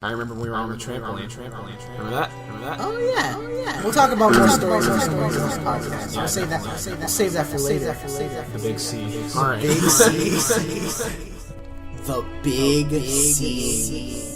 I remember when we were on the trampoline. Remember that? Oh yeah. We'll talk about more stories on this podcast. We'll save that for later. The big C. All right. Big C. The big C.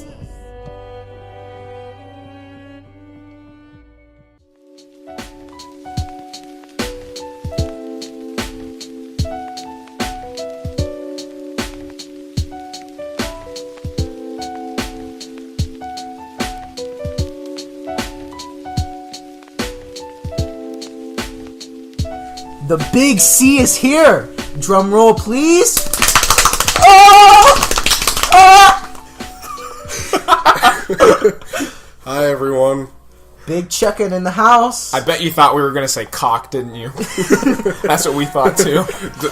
The big C is here. Drum roll, please. Hi, everyone. Big Chekan in the house. I bet you thought we were going to say cock, didn't you? That's what we thought, too.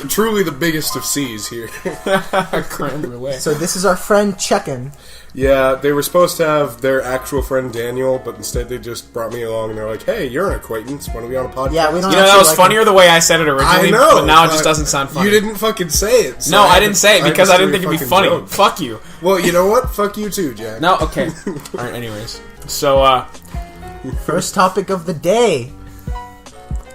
Truly the biggest of C's here. Creme brulee. So this is our friend Chekan. Yeah, they were supposed to have their actual friend Daniel, but instead they just brought me along and they're like, hey, you're an acquaintance. Want to be on a podcast? Yeah, we don't You know, that was funnier the way I said it originally, I know, but now it just doesn't sound funny. You didn't fucking say it. So No, I didn't say it because I didn't think it'd be fucking funny. joke. Fuck you. Well, you know what? Fuck you too, Jack. No, okay. Alright, anyways. So, First topic of the day.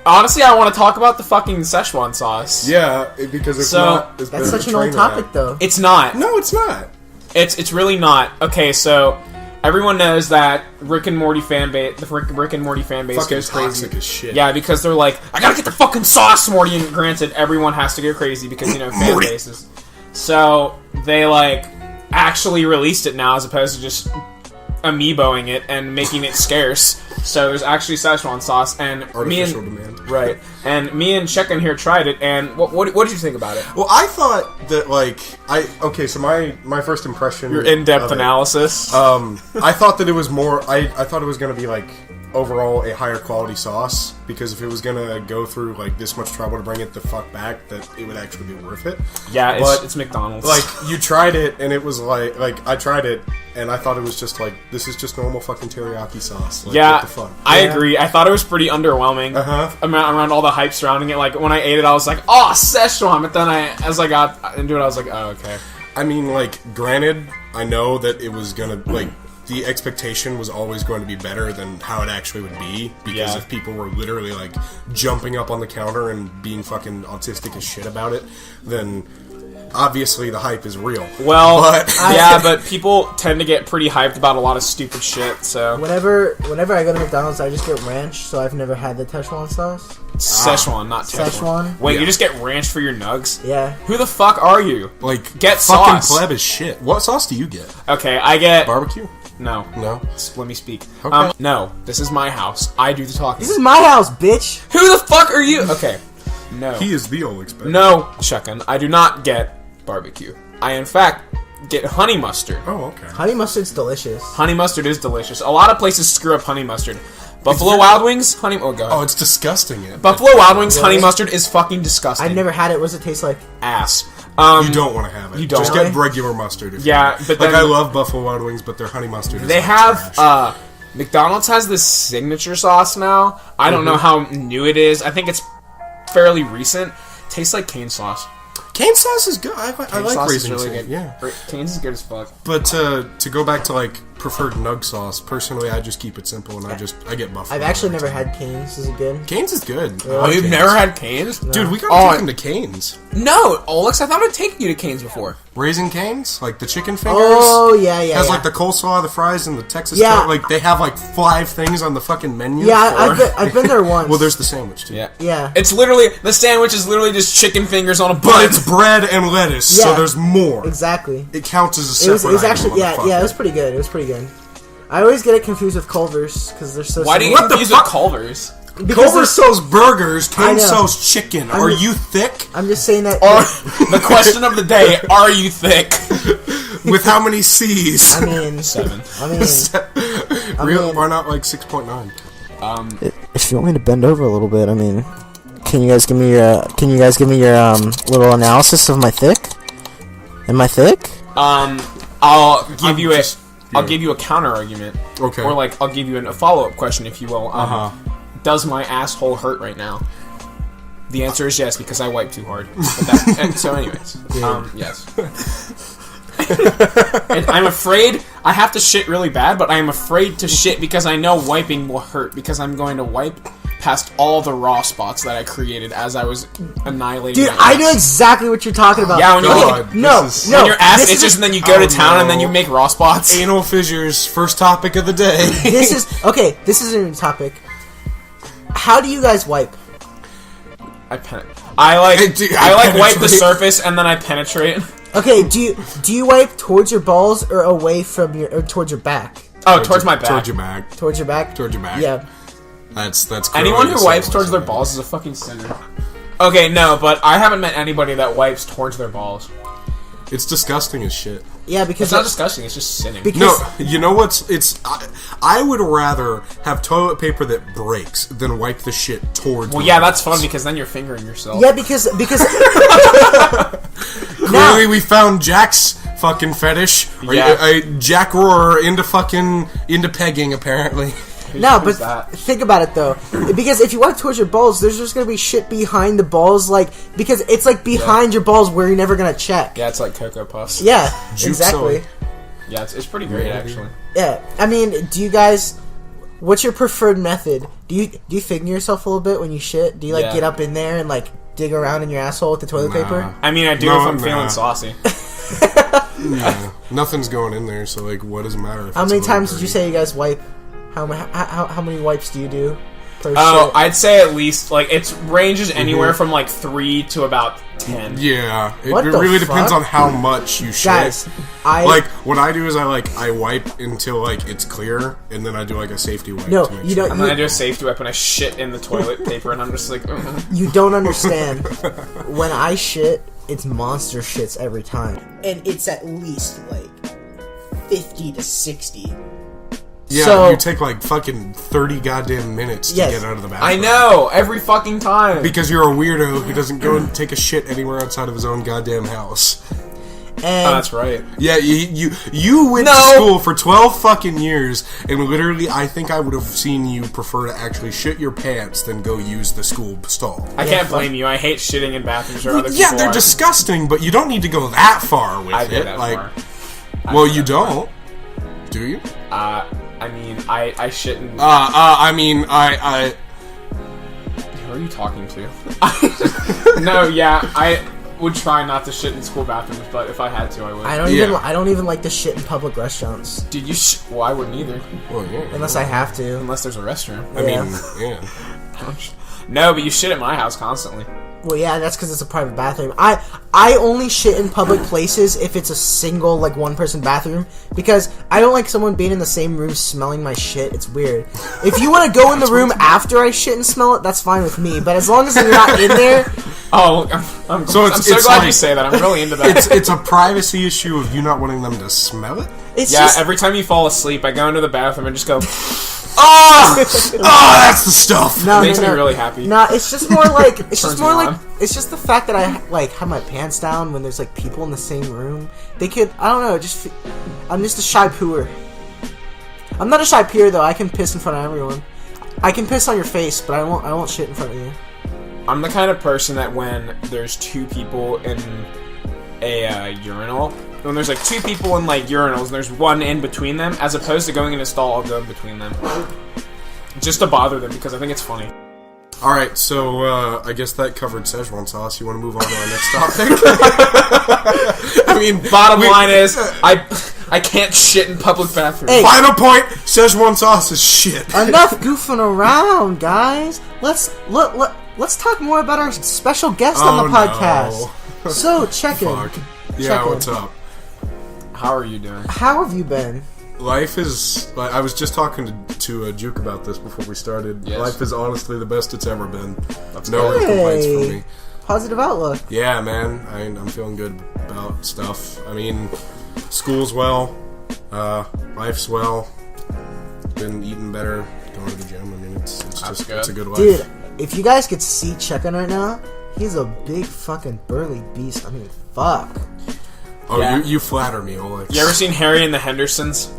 honestly, I want to talk about the fucking Szechuan sauce. Yeah, because it's not... It's That's such an old topic, though. It's not. No, it's not. It's really not. Okay, so everyone knows that Rick and Morty fan base, the Rick and Morty fan base Fucking goes crazy. toxic as shit. Yeah, because they're like, I gotta get the fucking sauce, Morty. And granted, everyone has to go crazy because fan bases. So they actually released it now as opposed to just amiiboing it and making it scarce. So there's actually Szechuan sauce, and Artificial demand. Right, and me and Chekan here tried it, and what did you think about it? Well, I thought that, so my first impression... Your in-depth analysis? I thought that it was more... I thought it was going to be, overall a higher quality sauce, because if it was going to go through, this much trouble to bring it the fuck back, that it would actually be worth it. Yeah, but, it's McDonald's. You tried it, and it was I tried it, and I thought it was just, this is just normal fucking teriyaki sauce. Yeah, what the fuck? I agree. I thought it was pretty underwhelming around all the hype surrounding it. When I ate it, I was like, oh, Szechuan, but then as I got into it, I was like, oh, okay. I mean, granted, I know that it was gonna, the expectation was always going to be better than how it actually would be, because if people were literally, jumping up on the counter and being fucking autistic as shit about it, then obviously the hype is real. Well, but people tend to get pretty hyped about a lot of stupid shit, so... Whenever I go to McDonald's, I just get ranch, so I've never had the Szechuan sauce. Szechuan, not Szechuan. Wait, you just get ranch for your nugs? Yeah. Who the fuck are you? Get fucking sauce. pleb as shit. What sauce do you get? Okay, I get... Barbecue? No. Let me speak. Okay. No, this is my house. I do the talking. This is my house, bitch! Who the fuck are you? Okay. No. He is the old expensive. No, Chekan. I do not get barbecue. I, in fact, get honey mustard. Oh, okay. Honey mustard's delicious. Honey mustard is delicious. A lot of places screw up honey mustard. Buffalo Wild Wings, honey... Oh, God. Oh, it's disgusting. Buffalo Wild Wings, honey mustard is fucking disgusting. I've never had it. What does it taste like? Ass. You don't want to have it. You don't. Just get regular mustard. If but then... I love Buffalo Wild Wings, but their honey mustard is They have... trash. McDonald's has this signature sauce now. I don't know how new it is. I think it's fairly recent. Tastes like cane sauce. Cane sauce is good. I like sauce raisin is really cane. good. Yeah. Cane's is good as fuck. But to go back to preferred nug sauce, personally, I just keep it simple and I get Buffalo. I've actually never had Cane's. Is it good? Cane's is good. Oh, you've never had Cane's? No. Dude, we gotta take them to Cane's. No, Olex, I thought I'd taken you to Cane's before. Raisin Cane's? The chicken fingers? Oh, yeah. Has the coleslaw, the fries, and the Texas toast. They have 5 things on the fucking menu. Yeah, I've been there once. Well, there's the sandwich too. Yeah. It's literally, the sandwich is literally just chicken fingers on a bun. But it's bread and lettuce, so there's more. Exactly. It counts as a separate It was actually, it was pretty good. It was pretty good. I always get it confused with Culver's because they're so. Why do you get confused with Culver's? Culver's sells burgers. Cane's sells chicken. Are you thick? I'm just saying that. The question of the day: are you thick? With how many C's? I mean 7. Why not 6.9? If you want me to bend over a little bit, can you guys give me your little analysis of my thick? Am I thick? I'll give you a counter argument. Okay. Or I'll give you a follow up question, if you will. Does my asshole hurt right now? The answer is yes, because I wipe too hard. So anyways, yes. And I'm afraid I have to shit really bad, but I am afraid to shit because I know wiping will hurt, because I'm going to wipe past all the raw spots that I created as I was annihilating. Dude, I know exactly what you're talking about. Yeah, when you're when your ass itches and then you go to town and then you make raw spots. Anal fissures, first topic of the day. This is a new topic. How do you guys wipe? I wipe the surface and then I penetrate. Okay, do you wipe towards your balls or away from or towards your back? Oh, towards my back. Towards your back. Towards your back? Towards your back. Yeah. That's anyone who wipes towards their balls is a fucking sinner. Okay, no, but I haven't met anybody that wipes towards their balls. It's disgusting as shit. Yeah, because it's not disgusting. It's just sinning. No, you know what's? I would rather have toilet paper that breaks than wipe the shit towards. Well, yeah, that's fun because then you're fingering yourself. Yeah, because clearly we found Jack's fucking fetish. Yeah, Jack Roar into pegging apparently. No, but think about it though. Because if you wipe towards your balls, there's just gonna be shit behind the balls, because it's behind your balls where you're never gonna check. Yeah, it's like Cocoa Puffs. Yeah, exactly. Yeah, it's pretty great actually. Yeah, I mean, do you guys? What's your preferred method? Do you finger yourself a little bit when you shit? Do you get up in there and dig around in your asshole with the toilet paper? I mean, I do if I'm feeling saucy. Yeah, nothing's going in there, so what does it matter? How many times did you say you guys wipe? How many wipes do you do per shit? I'd say at least, it ranges anywhere from 3 to about 10. Yeah, it really depends on how much you shit. Guys, what I do is I wipe until it's clear, and then I do a safety wipe. No, you don't. And then I do a safety wipe and I shit in the toilet paper, and I'm just like, You don't understand. When I shit, it's monster shits every time, and it's at least 50 to 60. Yeah, so, you take fucking 30 goddamn minutes to get out of the bathroom. I know, every fucking time. Because you're a weirdo who doesn't go and take a shit anywhere outside of his own goddamn house. And that's right. Yeah, you went to school for 12 fucking years, and literally I think I would have seen you prefer to actually shit your pants than go use the school stall. I can't blame you. I hate shitting in bathrooms or other people. Yeah, they're disgusting, but you don't need to go that far with it. I go that far. Well, you don't. Do you? I mean, I shit in... Who are you talking to? No, yeah, I would try not to shit in school bathrooms, but if I had to, I would. I don't even like to shit in public restaurants. Dude, well, I wouldn't either. Well, yeah. Unless I have to. Unless there's a restroom. I mean, yeah. No, but you shit at my house constantly. Well, yeah, that's because it's a private bathroom. I only shit in public places if it's a single, one-person bathroom, because I don't like someone being in the same room smelling my shit. It's weird. If you want to go in the room after I shit and smell it, that's fine with me, but as long as you're not in there... Oh, I'm so glad you say that. I'm really into that. It's a privacy issue of you not wanting them to smell it? Every time you fall asleep, I go into the bathroom and just go... that's the stuff. It makes me really happy. No, it's just more it's just the fact that I have my pants down when there's people in the same room. They could, I don't know, I'm just a shy pooer. I'm not a shy peer though. I can piss in front of everyone. I can piss on your face, but I won't shit in front of you. I'm the kind of person that when there's two people in a urinal, when there's 2 people in urinals and there's one in between them, as opposed to going in a stall, I'll go in between them. Just to bother them because I think it's funny. Alright, so I guess that covered Szechuan sauce. You want to move on to our next topic? I mean, bottom line is, I can't shit in public bathrooms. Hey. Final point, Szechuan sauce is shit. Enough goofing around, guys. Let's talk more about our special guest on the podcast. No. So, Chekan. Yeah, what's up? How are you doing? How have you been? Life is... I was just talking to Juke about this before we started. Yes. Life is honestly the best it's ever been. That's no real complaints from me. Positive outlook. Yeah, man. I'm feeling good about stuff. I mean, school's well. Life's well. Been eating better. Going to the gym. I mean, it's a good life. Dude, if you guys could see Chekan right now, he's a big fucking burly beast. I mean, fuck. Oh, yeah. You flatter me, Oleg. You ever seen Harry and the Hendersons?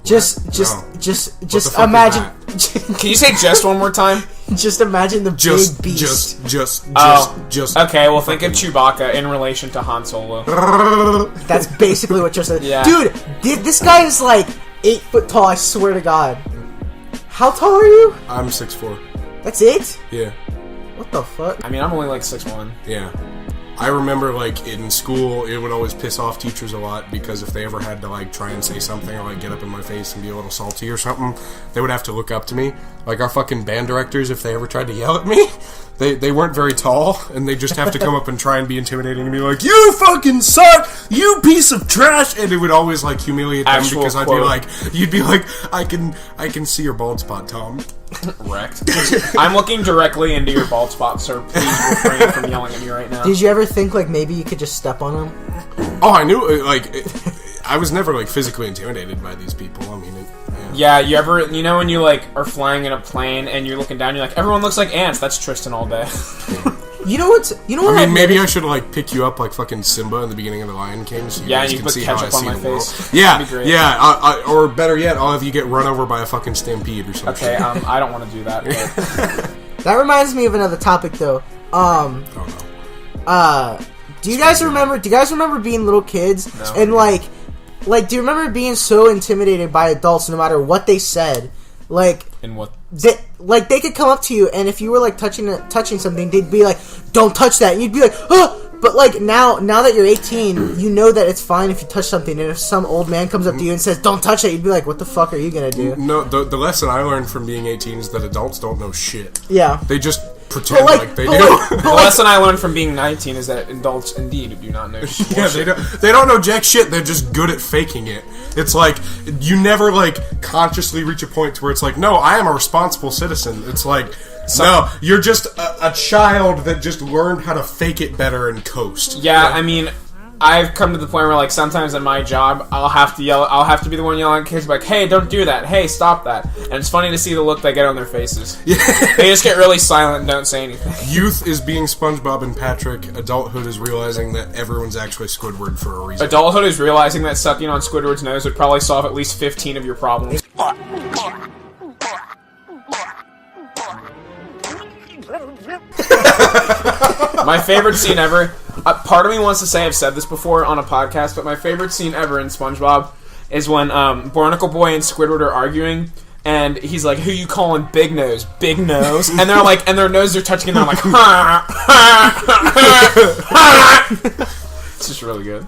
Just imagine. Can you say just one more time? Just imagine the big beast. Just. Okay, well, think of Chewbacca in relation to Han Solo. That's basically what you're saying. Yeah. Dude, this guy is like 8 foot tall, I swear to God. How tall are you? I'm 6'4". That's it? Yeah. What the fuck? I mean, I'm only like 6'1". Yeah. I remember, like, in school, it would always piss off teachers a lot, because if they ever had to, like, try and say something or, like, get up in my face and be a little salty or something, they would have to look up to me. Like, our fucking band directors, if they ever tried to yell at me, they weren't very tall, and they just have to come up and try and be intimidating and be like, "You fucking suck! You piece of trash!" And it would always, like, humiliate them, because I'd be like, you'd be like, I can see your bald spot, Tom. Wrecked. I'm looking directly into your bald spot, sir. Please refrain from yelling at me right now. Did you ever think, like, maybe you could just step on him? Oh, I knew, I was never, like, physically intimidated by these people. I mean, yeah, you know when you, like, are flying in a plane and you're looking down, you're like, everyone looks like ants. That's Tristan all day. You know what? I mean, maybe I should, like, pick you up like fucking Simba in the beginning of The Lion King, so you guys can see how I see the world. Yeah, yeah. Or better yet, I'll have you get run over by a fucking stampede or something. Okay, I don't want to do that. But... That reminds me of another topic, though. Oh no. Do you guys remember being little kids No. and like, do you remember being so intimidated by adults no matter what they said? Like, In what? they could come up to you, and if you were like touching something, they'd be like, "Don't touch that," and you'd be like, "Oh!" But like now that you're 18, you know that it's fine if you touch something, and if some old man comes up to you and says, "Don't touch it," you'd be like, "What the fuck are you gonna do?" No, the lesson I learned from being 18 is that adults don't know shit. Yeah. They just pretend like they do. The lesson I learned from being 19 is that adults indeed do not know shit. Yeah, they don't know jack shit. They're just good at faking it. It's like you never like consciously reach a point to where it's like, no, I am a responsible citizen. It's like, no, you're just a child that just learned how to fake it better and coast. Yeah, I mean, I've come to the point where, like, sometimes in my job, I'll have to be the one yelling at kids, like, "Hey, don't do that. Hey, stop that." And it's funny to see the look they get on their faces. Yeah. They just get really silent and don't say anything. Youth is being SpongeBob and Patrick. Adulthood is realizing that everyone's actually Squidward for a reason. Adulthood is realizing that sucking on Squidward's nose would probably solve at least 15 of your problems. My favorite scene ever, part of me wants to say I've said this before on a podcast, but my favorite scene ever in SpongeBob is when Barnacle Boy and Squidward are arguing, and he's like, "Who you calling Big Nose? Big Nose?" And they're like, and their noses are touching, and they're like, it's just really good.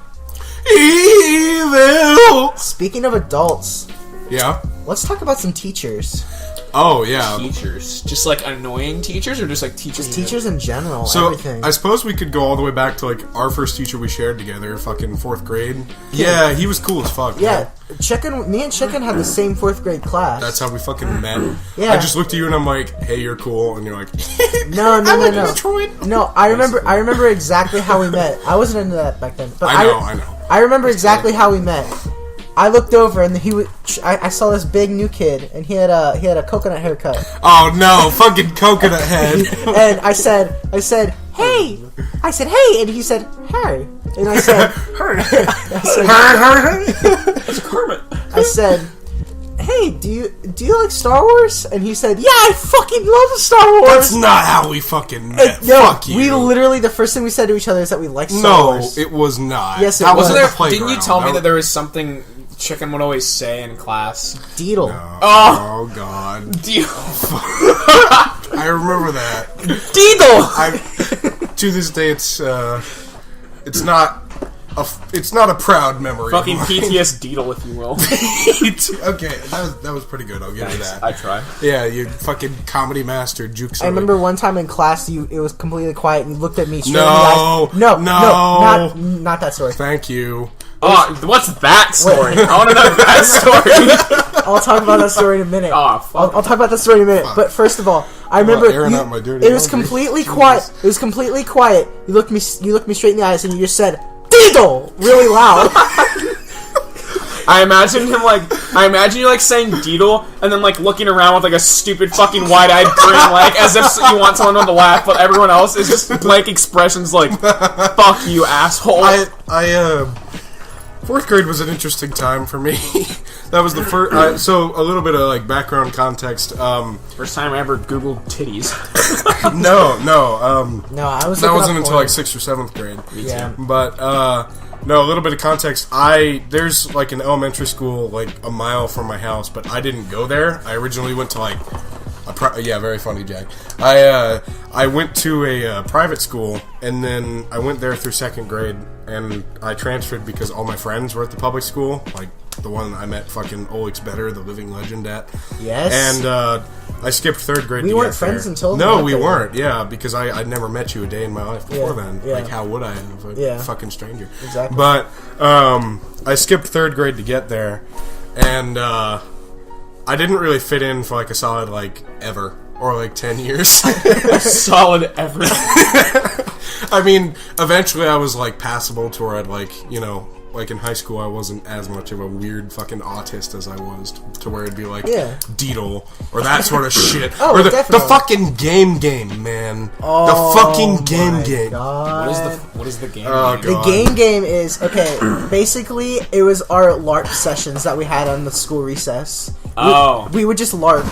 Evil. Speaking of adults, Yeah. let's talk about some teachers. Oh yeah. Teachers, just like annoying teachers, or just like teachers? Just teachers in general. So everything. I suppose we could go all the way back to like our first teacher we shared together, fucking 4th grade. Yeah, he was cool as fuck. Yeah, Man. me and Chekan had the same 4th grade class. That's how we fucking met. Yeah. I just looked at you and I'm like, "Hey, you're cool," and you're like, No. Detroit. No, I remember exactly how we met. I wasn't into that back then. But I know. I remember exactly how we met. I looked over and I saw this big new kid, and he had a coconut haircut. Oh no, fucking coconut head. And I said, "Hey," and he said, "Hey," and I said, That's Kermit. I said, "Hey, do you like Star Wars?" And he said, "Yeah, I fucking love Star Wars." That's not how we fucking met. No, Fuck you. we literally, the first thing we said to each other is that we like Star Wars. No, it was not. Yes, it that was. wasn't Wasn't the there? playground. Didn't you tell me that there was something Chekan would always say in class? Deedle. Oh god. Deedle. I remember that. Deedle. To this day, it's not a proud memory. Fucking PTS Deedle, if you will. Okay, that was pretty good. I'll give you that. I try. Yeah, you fucking comedy master, Jukes. I remember one time in class, it was completely quiet, and you looked at me straight No, in the eyes. No, not that story. Thank you. Oh, what's that story? I want to know that story. I'll talk about that story in a minute. Oh, fuck. I'll talk about that story in a minute. But first of all, I remember airing out my dirty it was laundry. completely quiet. It was completely quiet. You looked me straight in the eyes, and you just said "Deedle" really loud. I imagine you like saying Deedle and then like looking around with like a stupid fucking wide-eyed grin, like as if you want someone to laugh, but everyone else is just blank expressions like "fuck you, asshole." 4th grade was an interesting time for me. That was the first. So a little bit of like background context. First time I ever Googled titties. No. I was. That wasn't until like 6th or 7th grade. Yeah. But no, a little bit of context. There's like an elementary school like a mile from my house, but I didn't go there. I originally went to like very funny, Jack. I went to a private school, and then I went there through 2nd grade, and I transferred because all my friends were at the public school, like the one I met fucking Oleg's Better, the living legend at. Yes. And I skipped 3rd grade. We weren't friends until no, we weren't. Yeah, because I'd never met you a day in my life before then. Yeah. Like, how would I have? A fucking stranger. Exactly. But I skipped 3rd grade to get there, and I didn't really fit in for like a solid like ever or like 10 years. Solid ever. I mean, eventually I was like passable to where I'd like, you know, like in high school I wasn't as much of a weird fucking autist as I was to where it'd be like Deedle or that sort of shit. Oh, or the fucking game, man. Oh, the fucking game. God. What is the game? Oh, The game is, okay, basically, it was our LARP sessions that we had on the school recess. We would just LARP.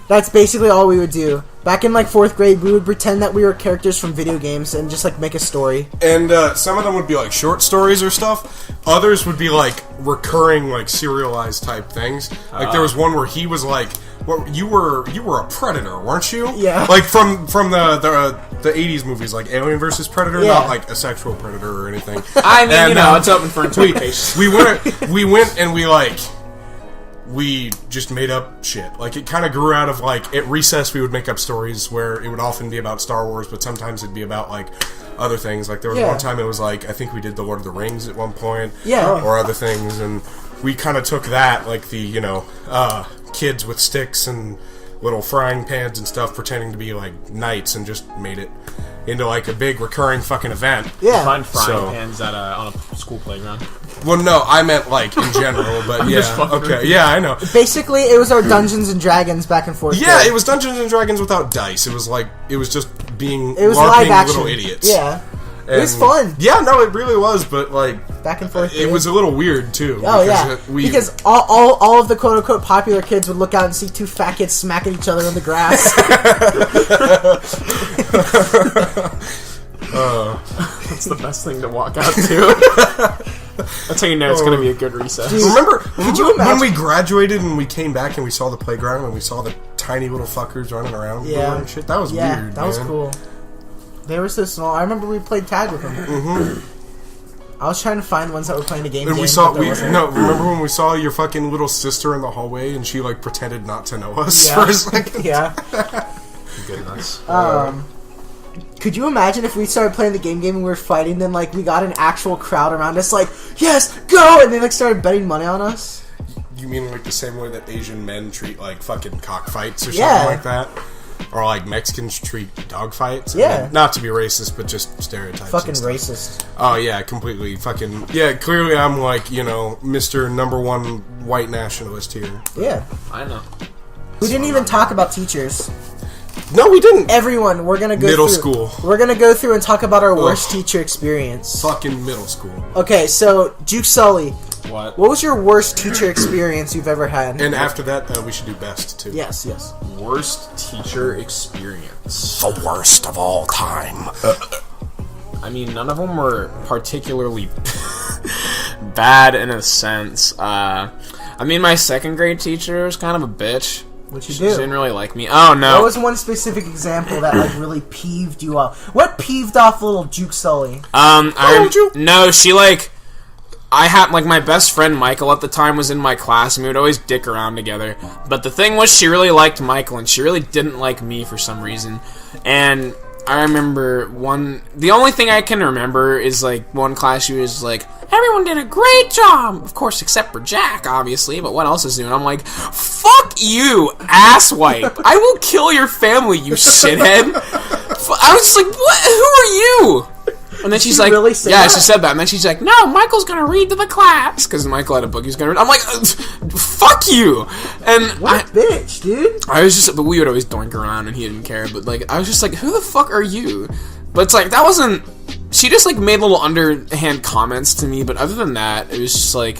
That's basically all we would do. Back in, like, 4th grade, we would pretend that we were characters from video games and just, like, make a story. And some of them would be, like, short stories or stuff. Others would be, like, recurring, like, serialized type things. Like, there was one where he was, like... What, you were a predator, weren't you? Yeah. Like from the 80s movies, like Alien vs. Predator, not like a sexual predator or anything. I mean, it's open for interpretation. We went and we just made up shit. Like, it kind of grew out of, like, at recess we would make up stories where it would often be about Star Wars, but sometimes it'd be about, like, other things. Like, there was one time it was, like, I think we did the Lord of the Rings at one point. Yeah. Or other things, and we kind of took that, like, the, you know, kids with sticks and little frying pans and stuff pretending to be, like, knights and just made it into, like, a big recurring fucking event. Yeah. Find frying pans at on a school playground. Well, no, I meant, like, in general, but yeah. Okay, yeah, I know. Basically, it was our Dungeons and Dragons back and forth. Yeah, it was Dungeons and Dragons without dice. It was like, it was just being it was LARPing live action. little idiots. Yeah. And it was fun. Yeah, no, it really was, but, like... Back and forth. It was a little weird, too. Oh, yeah. Because all of the quote-unquote popular kids would look out and see two fat kids smacking each other on the grass. That's the best thing to walk out to. That's how you know it's going to be a good recess. Dude, Remember when we graduated and we came back and we saw the playground and we saw the tiny little fuckers running around doing shit? That was weird, that was cool. They were so small. I remember we played tag with them. Mm-hmm. I was trying to find ones that were playing a game. And remember when we saw your fucking little sister in the hallway and she like pretended not to know us for a second? Yeah. Goodness. Could you imagine if we started playing the game and we were fighting, then like we got an actual crowd around us, like, yes, go, and they like started betting money on us? You mean like the same way that Asian men treat like fucking cockfights or something like that? Or like Mexicans treat dogfights? Yeah. I mean, not to be racist, but just stereotypes. Fucking racist. Oh yeah, completely. Fucking yeah. Clearly, I'm like, you know, Mr. #1 white nationalist here. Yeah, I know. We didn't even talk about teachers. No, we didn't. Everyone, we're gonna go middle through, school. We're gonna go through and talk about our worst teacher experience. Fucking middle school. Okay, so Juke Sully, What was your worst teacher experience you've ever had? And after that, we should do best too. Yes. Worst teacher experience? The worst of all time. I mean, none of them were particularly bad in a sense. I mean, my 2nd grade teacher was kind of a bitch. What you She do? didn't really like me. Oh, no. What was one specific example that like really peeved you off? What peeved off little Juke Sully? No, she like... I had, like, my best friend Michael at the time was in my class, and we would always dick around together. But the thing was, she really liked Michael, and she really didn't like me for some reason. And I remember the only thing I can remember is, like, one class she was like, everyone did a great job! Of course, except for Jack, obviously, but what else is new? And I'm like, fuck you, asswipe! I will kill your family, you shithead! I was like, what? Who are you? And then she's like, really say yeah, that? she said that. And then she's like, no, Michael's gonna read to the class. Because Michael had a book he was gonna read. I'm like, fuck you! And what a bitch, dude! but we would always doink around and he didn't care. But, like, I was just like, who the fuck are you? But it's like, that wasn't she just, like, made little underhand comments to me, but other than that, it was just, like,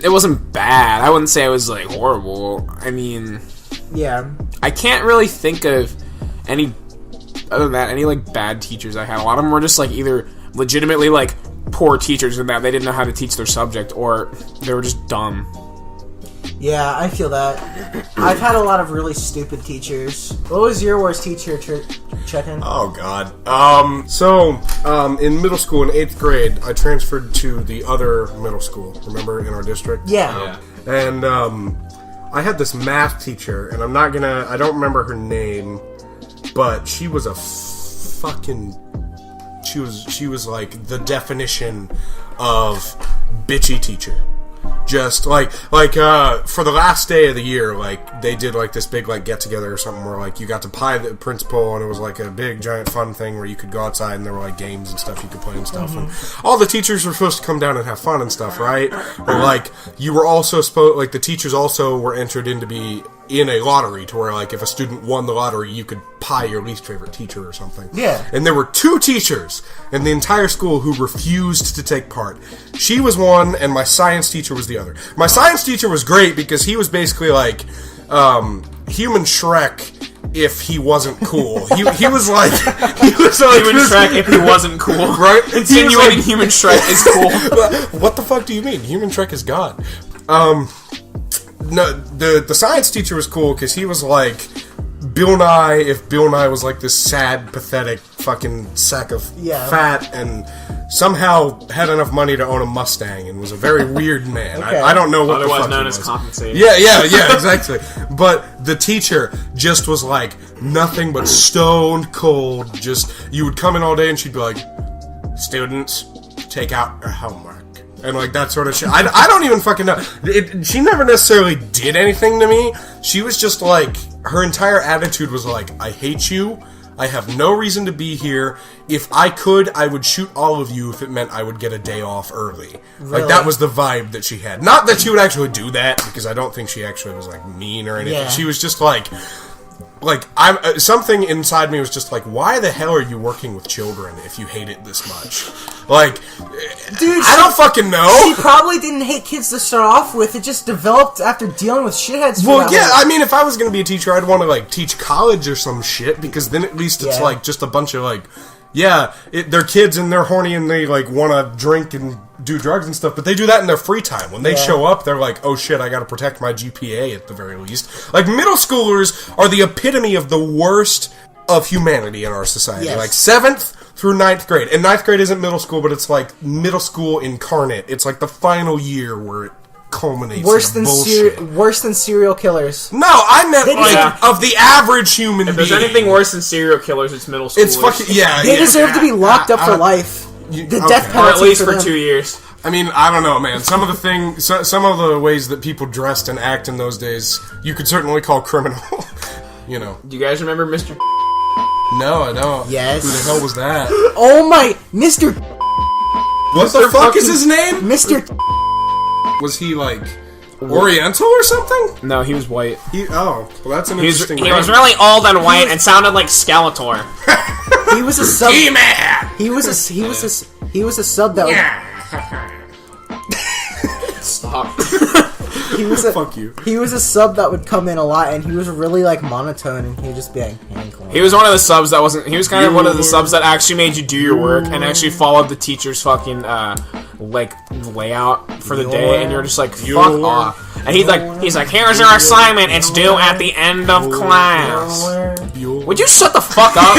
it wasn't bad. I wouldn't say it was, like, horrible. I mean... Yeah. I can't really think of any, other than that, any, like, bad teachers I had. A lot of them were just, like, either legitimately, like, poor teachers in that they didn't know how to teach their subject, or they were just dumb. Yeah, I feel that. I've had a lot of really stupid teachers. What was your worst teacher, Chekan? Oh, God. In middle school, in 8th grade, I transferred to the other middle school, remember, in our district? Yeah. And, I had this math teacher, and I don't remember her name, but she was a she was like the definition of bitchy teacher. Just like for the last day of the year, like they did like this big like get together or something where like you got to pie the principal, and it was like a big giant fun thing where you could go outside and there were like games and stuff you could play and stuff, and all the teachers were supposed to come down and have fun and stuff, right? But like you were also supposed, like the teachers also were entered in to be in a lottery to where like if a student won the lottery you could pie your least favorite teacher or something. Yeah. And there were 2 teachers in the entire school who refused to take part. She was one and my science teacher was the other. My science teacher was great because he was basically like human Shrek if he wasn't cool. He was like human Shrek if he wasn't cool. Right? Insinuating human Shrek is cool. What the fuck do you mean? Human Shrek is God. No, the science teacher was cool because he was like Bill Nye if Bill Nye was like this sad, pathetic fucking sack of fat and somehow had enough money to own a Mustang and was a very weird man. Okay. I don't know what otherwise the fuck known he as was. compensated. Yeah, exactly. But the teacher just was like nothing but stone cold. Just you would come in all day and she'd be like, "Students, take out your homework." And like that sort of shit. I don't even fucking know. She never necessarily did anything to me. She was just like, her entire attitude was like, I hate you. I have no reason to be here. If I could, I would shoot all of you if it meant I would get a day off early. Really? Like that was the vibe that she had. Not that she would actually do that, because I don't think she actually was like mean or anything. Yeah. She was just like I'm something inside me was just like, why the hell are you working with children if you hate it this much? Like, dude, I don't fucking know. She probably didn't hate kids to start off with. It just developed after dealing with shitheads. Well, yeah, I mean, if I was going to be a teacher, I'd want to like teach college or some shit, because then at least it's like just a bunch of like, they're kids and they're horny and they like want to drink and do drugs and stuff, but they do that in their free time. When they show up, they're like, oh shit, I gotta protect my GPA at the very least. Like, middle schoolers are the epitome of the worst of humanity in our society. Yes. Like, 7th through 9th grade. And 9th grade isn't middle school, but it's like middle school incarnate. It's like the final year where it culminates worse in than bullshit. worse than serial killers. No, I meant like of the average human if being. there's anything worse than serial killers, it's middle schoolers. It's fucking, They deserve to be locked up for life. The death penalty, or at least for them. 2 years. I mean, I don't know, man. Some of the ways that people dressed and act in those days, you could certainly call criminal. You know. Do you guys remember Mr. No, I don't. Yes. Who the hell was that? Oh my, Mr. What the fuck is his name? Mr. Was he like Oriental or something? No, he was white. Well, that's an interesting. He was really old and white and sounded like Skeletor. He was a sub. He-Man! He was a sub that was. Stop. He was a, Fuck you. He was a sub that would come in a lot, and he was really like monotone, and he would just be like, he was one of the subs that wasn't. He was kind of one of the subs that actually made you do your work and actually followed the teacher's fucking like layout for the day, and you're just like, fuck off. And he's like, here's your assignment. It's due at the end of class. Would you shut the fuck up?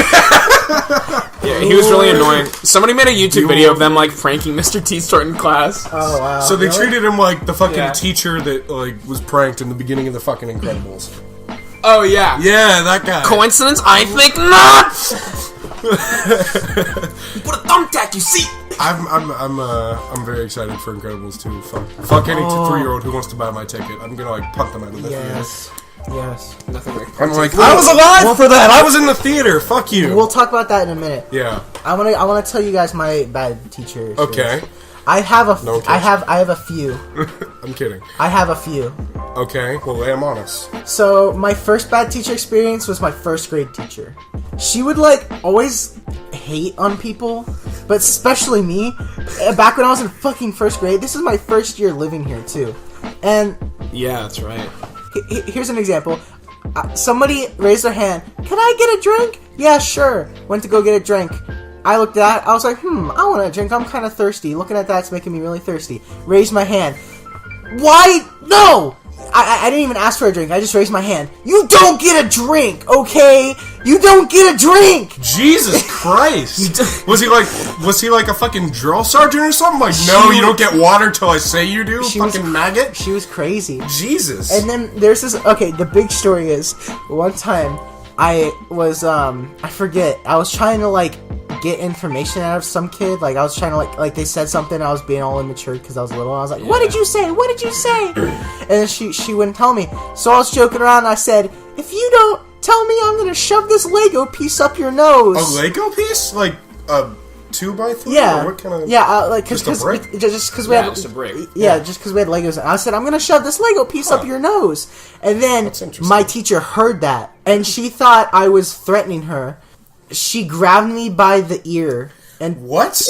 Yeah, he was really annoying. Somebody made a YouTube video of them like pranking Mr. T starting class. Oh wow! So they treated him like the fucking teacher that like was pranked in the beginning of the fucking Incredibles. Oh yeah, yeah, that guy. Coincidence? I think not. You put a thumbtack, you see. I'm very excited for Incredibles 2. Fuck any 3-year-old who wants to buy my ticket. I'm gonna like punt them out of the theater. Yes. Nothing like. I'm like, I was alive for that. I was in the theater. Fuck you. We'll talk about that in a minute. Yeah. I want to tell you guys my bad teacher experience. Okay. I have a No I have a few. I'm kidding. I have a few. Okay. Well, lay them on us. So my first bad teacher experience was my first grade teacher. She would like always hate on people. but especially me. Back when I was in fucking first grade, this is my first year living here too, and yeah, that's right. Here's an example. Somebody raised their hand. Can I get a drink? Yeah, sure. Went to go get a drink. I looked at that. I was like, I want a drink. I'm kind of thirsty. Looking at that's making me really thirsty. Raised my hand. Why? No! I didn't even ask for a drink. I just raised my hand. You don't get a drink, okay? You don't get a drink! Jesus Christ! Was he like a fucking drill sergeant or something? Like, no, you don't get water till I say you do, fucking maggot? She was crazy. Jesus. And then there's this, okay, the big story is, one time, I was, I forget, I was trying to, like, get information out of some kid. Like, I was trying to, like they said something, I was being all immature because I was little. I was like, What did you say? What did you say? And then she wouldn't tell me. So I was joking around and I said, if you don't tell me, I'm going to shove this Lego piece up your nose. A Lego piece? Like, a 2x3? Yeah. Or what kind of... Yeah, like, just a brick? Just because we had... just a brick. Yeah, just because we had Legos. I said, I'm going to shove this Lego piece up your nose. And then my teacher heard that, and she thought I was threatening her. She grabbed me by the ear and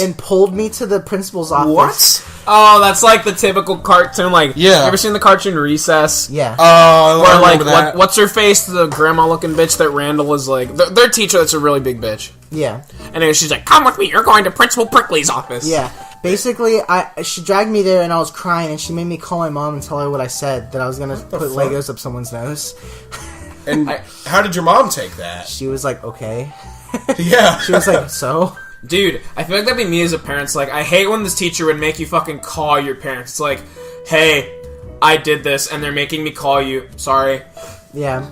and pulled me to the principal's office. What? Oh, that's like the typical cartoon. Like, yeah. You ever seen the cartoon Recess? Yeah. Oh, where like what's her face? The grandma-looking bitch that Randall is like their teacher. That's a really big bitch. Yeah. Anyway, she's like, "Come with me. You're going to Principal Prickly's office." Yeah. Basically, she dragged me there and I was crying, and she made me call my mom and tell her what I said, that I was gonna put Legos up someone's nose. And how did your mom take that? She was like, okay. Yeah. She was like, so? Dude, I feel like that'd be me as a parent. Like, I hate when this teacher would make you fucking call your parents. It's like, hey, I did this, and they're making me call you. Sorry. Yeah.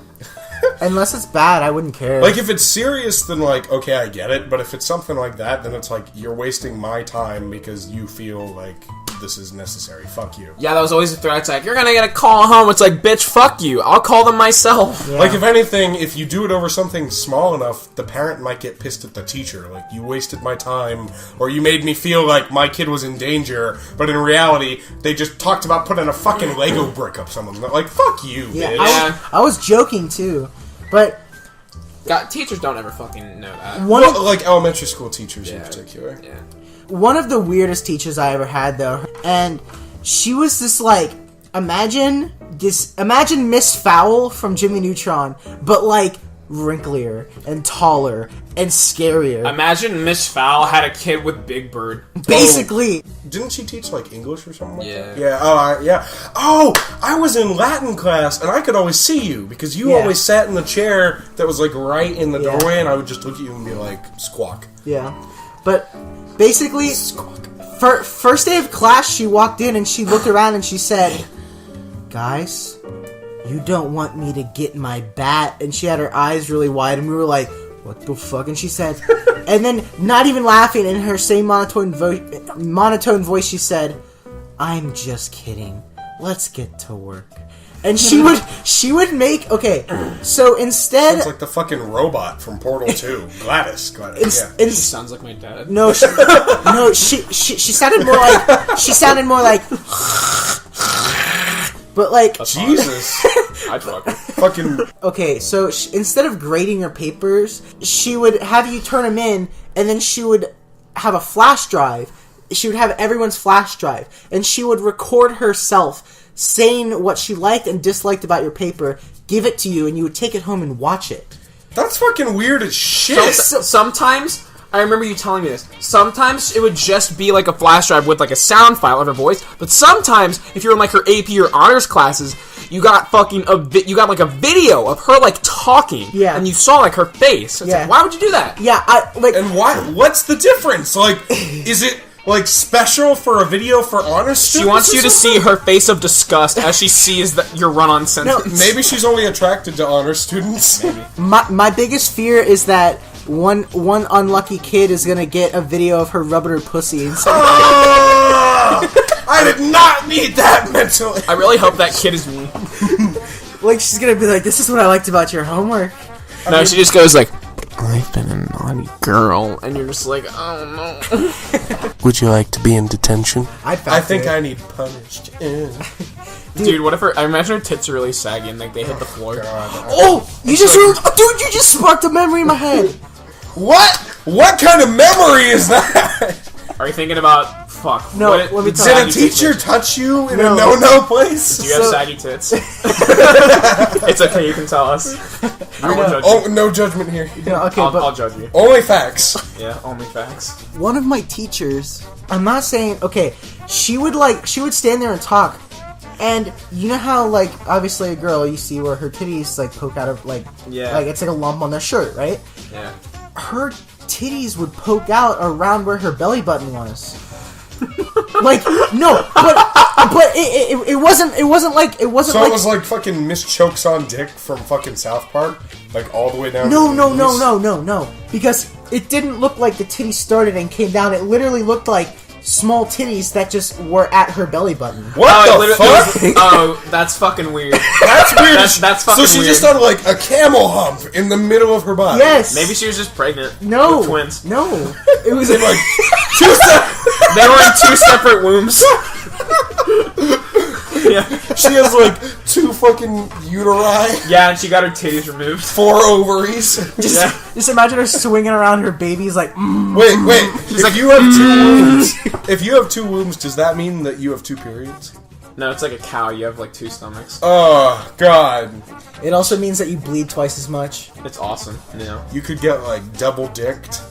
Unless it's bad, I wouldn't care. Like, if it's serious, then, like, okay, I get it. But if it's something like that, then it's like, you're wasting my time because you feel like this is necessary. Fuck you. Yeah, that was always a threat. It's like, you're gonna get a call home. It's like, bitch, fuck you. I'll call them myself. Yeah. Like, if anything, if you do it over something small enough, the parent might get pissed at the teacher. Like, you wasted my time, or you made me feel like my kid was in danger, but in reality, they just talked about putting a fucking Lego brick up someone's nose. Like, fuck you, bitch. I was joking, too. But... God, teachers don't ever fucking know that. Like elementary school teachers in particular. Yeah. One of the weirdest teachers I ever had, though, and she was this, like, imagine Miss Fowl from Jimmy Neutron, but, like, wrinklier and taller and scarier. Imagine Miss Fowl had a kid with Big Bird. Basically. Didn't she teach, like, English or something like that? Yeah. Yeah. I was in Latin class, and I could always see you, because you always sat in the chair that was, like, right in the doorway, and I would just look at you and be like, squawk. Yeah. But, basically, first day of class, she walked in, and she looked around, and she said, guys, you don't want me to get my bat? And she had her eyes really wide, and we were like, what the fuck? And she said, and then, not even laughing, in her same monotone voice, she said, I'm just kidding. Let's get to work. And she would make, okay, so instead... Sounds like the fucking robot from Portal 2. Gladys, She sounds like my dad. No, she sounded more like... But, like... Jesus. I'd fuck her. Fucking... Okay, so instead of grading your papers, she would have you turn them in, and then she would have a flash drive. She would have everyone's flash drive, and she would record herself saying what she liked and disliked about your paper, give it to you, and you would take it home and watch it. That's fucking weird as shit. Sometimes... I remember you telling me this. Sometimes it would just be like a flash drive with like a sound file of her voice, but sometimes if you're in like her AP or honors classes, you got fucking like a video of her like talking, and you saw like her face. It's like, why would you do that? Yeah, and why? What's the difference? Like, is it like special for a video for honors students? She wants you to see her face of disgust as she sees that your run-on sentence. No, maybe she's only attracted to honors students. Maybe. My biggest fear is that one unlucky kid is gonna get a video of her rubbing her pussy and I did not need that mentally. I really hope that kid is me. Like, she's gonna be like, this is what I liked about your homework. No, she just goes like, I've been a naughty girl, and you're just like, oh no. Would you like to be in detention? I think I need punished. Dude, what if I imagine her tits are really saggy and like they hit the floor. Oh, you just sparked a memory in my head. What? What kind of memory is that? Are you thinking about... Fuck. No, let me tell Did a teacher touch you in a no-no place? Do you have saggy tits? It's okay, you can tell us. I won't judge you. Oh, no judgment here. Yeah, okay, I'll judge you. Only facts. Yeah, only facts. One of my teachers, I'm not saying, okay, she would stand there and talk, and you know how, like, obviously a girl, you see where her titties, like, poke out of, like, like, it's like a lump on their shirt, right? Yeah. Her titties would poke out around where her belly button was. Like, no, but it wasn't like So it was like fucking Miss Chokes on Dick from fucking South Park, like all the way down. No, because it didn't look like the titties started and came down. It literally looked like small titties that just were at her belly button. What the fuck? Oh, that's fucking weird. That's weird. That's fucking weird. So she just started like a camel hump in the middle of her body. Yes. Maybe she was just pregnant. No. With twins. No. It was In like They were in two separate wombs. Yeah. she has like 2 fucking uteri. Yeah, and she got her titties removed. 4 ovaries. Just imagine her swinging around her baby's like. Wait. She's like, you have 2 wombs. If you have 2 wombs, does that mean that you have 2 periods? No, it's like a cow. You have like 2 stomachs. Oh God. It also means that you bleed twice as much. It's awesome. Yeah. You could get like double dicked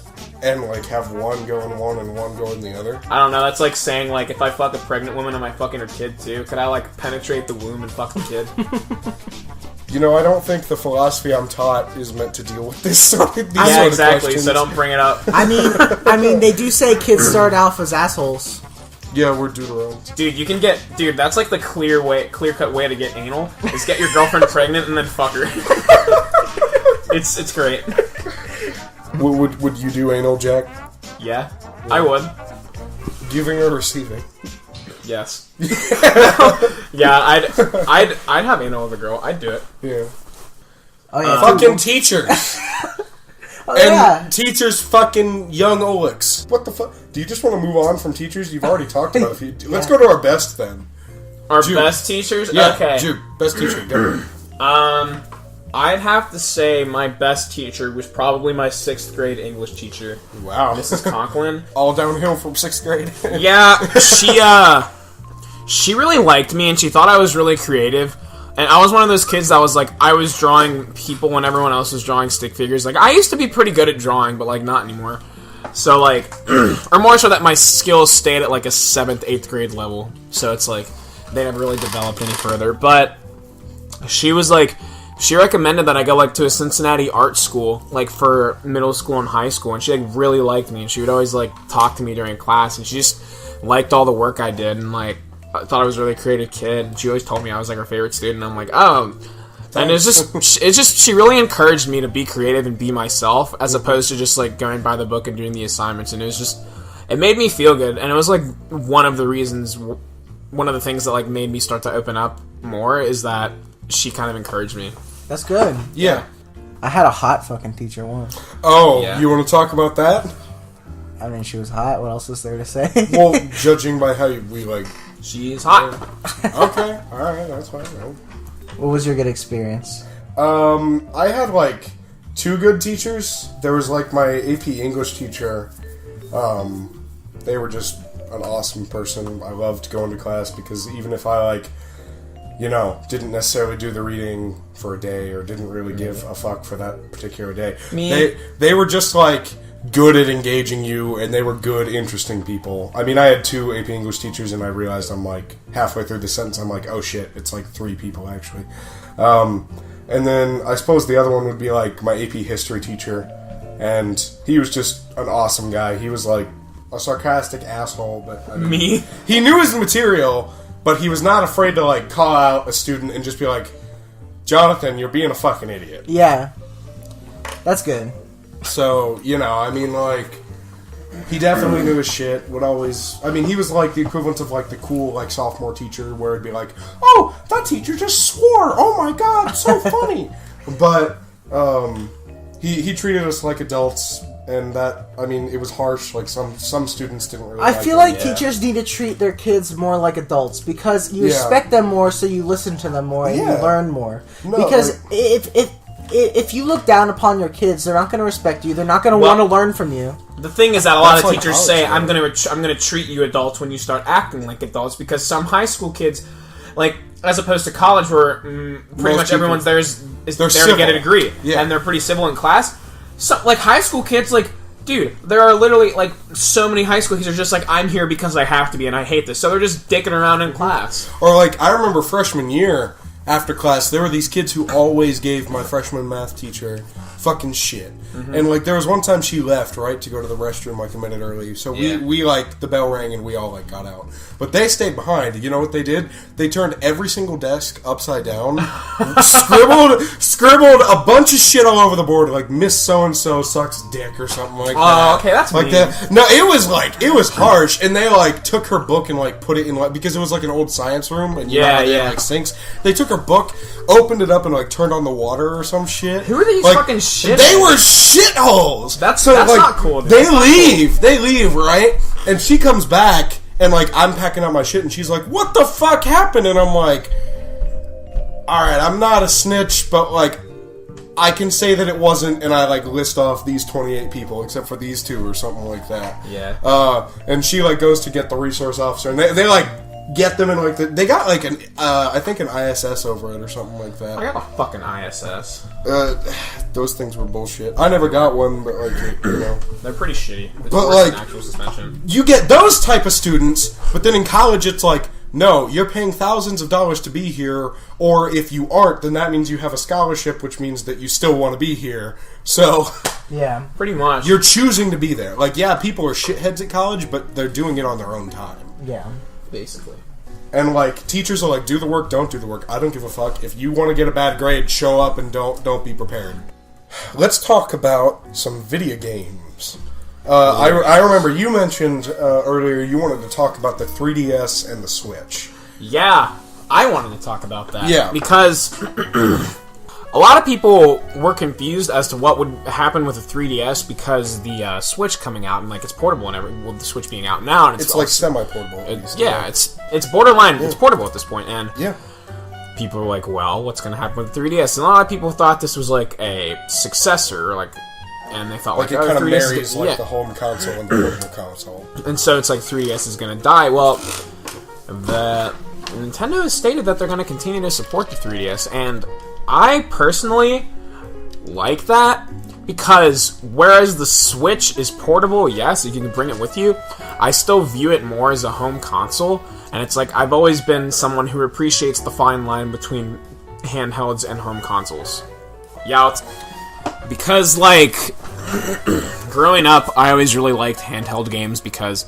and like have one go in one and one go in the other. I don't know. That's like saying like if I fuck a pregnant woman, am I fucking her kid too? Could I like penetrate the womb and fuck the kid? You know, I don't think the philosophy I'm taught is meant to deal with this sort of Yeah, exactly. questions. So don't bring it up. I mean, they do say kids start off as assholes. Yeah, we're Deuterons. Dude, you can get... Dude, that's like the clear-cut way to get anal, is get your girlfriend pregnant and then fuck her. It's great. Would you do anal, Jack? Yeah, I would. Giving or receiving? Yes. Yeah, I'd have anal with a girl. I'd do it. Yeah. Oh yeah. Fucking teachers. Oh, And yeah. teachers fucking young Olix. What the fuck? Do you just want to move on from teachers? You've already talked about a few. Let's go to our best then. Our Juke. best teachers? Yeah, Okay. Juke. Best teacher. Go. I'd have to say my best teacher was probably my 6th grade English teacher, Wow. Mrs. Conklin. All downhill from 6th grade. Yeah, she really liked me and she thought I was really creative. And I was one of those kids that was like, I was drawing people when everyone else was drawing stick figures. Like, I used to be pretty good at drawing, but like, not anymore. So like, or more so that my skills stayed at like a 7th, 8th grade level. So it's like, they never really developed any further. But she was like, she recommended that I go like to a Cincinnati art school, like for middle school and high school. And she like really liked me and she would always like talk to me during class. And she just liked all the work I did and like, I thought I was a really creative kid. She always told me I was like her favorite student. I'm like, oh. And it's just, she really encouraged me to be creative and be myself, as opposed to just like going by the book and doing the assignments. And it was just, it made me feel good. And it was like one of the reasons, one of the things that like made me start to open up more is that she kind of encouraged me. That's good. Yeah. I had a hot fucking teacher once. Oh, Yeah. you want to talk about that? I mean, she was hot. What else is there to say? Well, judging by how we like. She is hot. Okay, alright, that's fine. What was your good experience? I had like 2 good teachers. There was like my AP English teacher. They were just an awesome person. I loved going to class because even if I like, you know, didn't necessarily do the reading for a day or didn't really give a fuck for that particular day, they were just like good at engaging you, and they were good, interesting people. I mean, I had 2 AP English teachers, and I realized I'm like halfway through the sentence, I'm like, oh shit, it's like 3 people actually. And then I suppose the other one would be like my AP History teacher, and he was just an awesome guy. He was like a sarcastic asshole, but I mean, he knew his material, but he was not afraid to like call out a student and just be like, Jonathan, you're being a fucking idiot. Yeah. That's good. So, you know, I mean, like, he definitely knew his shit, would always... I mean, he was, like, the equivalent of, like, the cool, like, sophomore teacher, where it'd be like, oh, that teacher just swore! Oh my god, so funny! But, he treated us like adults, and that, I mean, it was harsh, like, some students didn't really I feel like teachers need to treat their kids more like adults, because you respect them more, so you listen to them more, and you learn more. No, because if you look down upon your kids, they're not going to respect you. They're not going to want to learn from you. The thing is that a lot of like teachers college, say, right? I'm gonna treat you adults when you start acting like adults, because some high school kids, like, as opposed to college where pretty much everyone's there is there to get a degree, and they're pretty civil in class. So, like, high school kids, like, dude, there are literally, like, so many high school kids are just like, I'm here because I have to be and I hate this. So they're just dicking around in class. Or, like, I remember freshman year, after class, there were these kids who always gave my freshman math teacher fucking shit. Mm-hmm. And, like, there was one time she left, right, to go to the restroom, like, a minute early. So we like, the bell rang and we all, like, got out. But they stayed behind. You know what they did? They turned every single desk upside down, scribbled a bunch of shit all over the board, like, Miss So-and-so sucks dick or something like that. Oh, okay, that's like mean. that. No, it was harsh. And they, like, took her book and, like, put it in, like, because it was, like, an old science room. And you know how they had, like, sinks. They took her book, opened it up, and, like, turned on the water or some shit. Who are these fucking shit? They were shitholes. That's like, not cool. Dude. They leave, right? And she comes back, and, like, I'm packing up my shit, and she's like, what the fuck happened? And I'm like, alright, I'm not a snitch, but, like, I can say that it wasn't, and I, like, list off these 28 people, except for these two or something like that. Yeah. And she, like, goes to get the resource officer, and they like, get them in, like, they got, like, an, I think an ISS over it or something like that. I got a fucking ISS. Those things were bullshit. I never got one, but, like, you know. They're pretty shitty. It's But, worse like, than actual suspension. You get those type of students, but then in college it's like, no, you're paying thousands of dollars to be here, or if you aren't, then that means you have a scholarship, which means that you still want to be here. So, yeah, pretty much. You're choosing to be there. Like, yeah, people are shitheads at college, but they're doing it on their own time. Yeah, basically. And, like, teachers are like, do the work, don't do the work. I don't give a fuck. If you want to get a bad grade, show up and don't be prepared. Let's talk about some video games. I remember you mentioned earlier you wanted to talk about the 3DS and the Switch. Yeah, I wanted to talk about that. Yeah. Because a lot of people were confused as to what would happen with the 3DS because the Switch coming out and, like, it's portable and everything, with the Switch being out now. And it's like semi-portable. It's borderline. Yeah. It's portable at this point, and people were like, well, what's going to happen with the 3DS? And a lot of people thought this was, like, a successor, like, and they thought, like it kind of marries, like, the home console and the portable console. And so it's like 3DS is going to die. Well, the Nintendo has stated that they're going to continue to support the 3DS, and I personally like that, because whereas the Switch is portable, yes, you can bring it with you, I still view it more as a home console, and it's like, I've always been someone who appreciates the fine line between handhelds and home consoles. Yeah, because, like, growing up, I always really liked handheld games because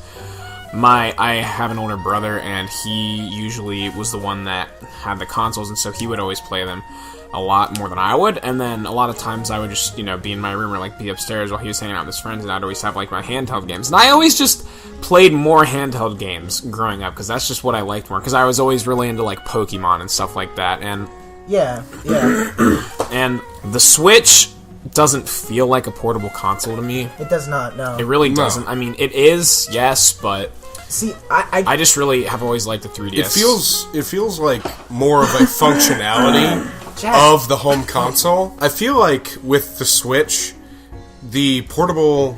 I have an older brother, and he usually was the one that had the consoles, and so he would always play them a lot more than I would, and then a lot of times I would just, be in my room or, like, be upstairs while he was hanging out with his friends, and I'd always have, like, my handheld games. And I always just played more handheld games growing up, because that's just what I liked more, because I was always really into, like, Pokemon and stuff like that, and... Yeah. And the Switch doesn't feel like a portable console to me. It does not, no. It really doesn't. I mean, it is, yes, but... See, I just really have always liked the 3DS. It feels like more of a functionality of the home console. I feel like with the Switch, the portable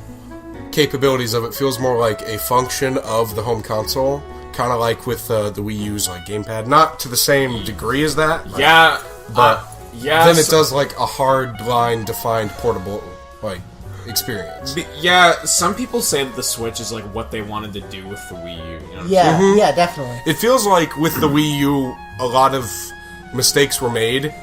capabilities of it feels more like a function of the home console. Kind of like with the Wii U's, like, gamepad. Not to the same degree as that. Yeah. But then it does, like, a hard line defined portable, like, experience. Yeah, some people say that the Switch is, like, what they wanted to do with the Wii U. You know yeah, definitely. It feels like with the Wii U, a lot of mistakes were made.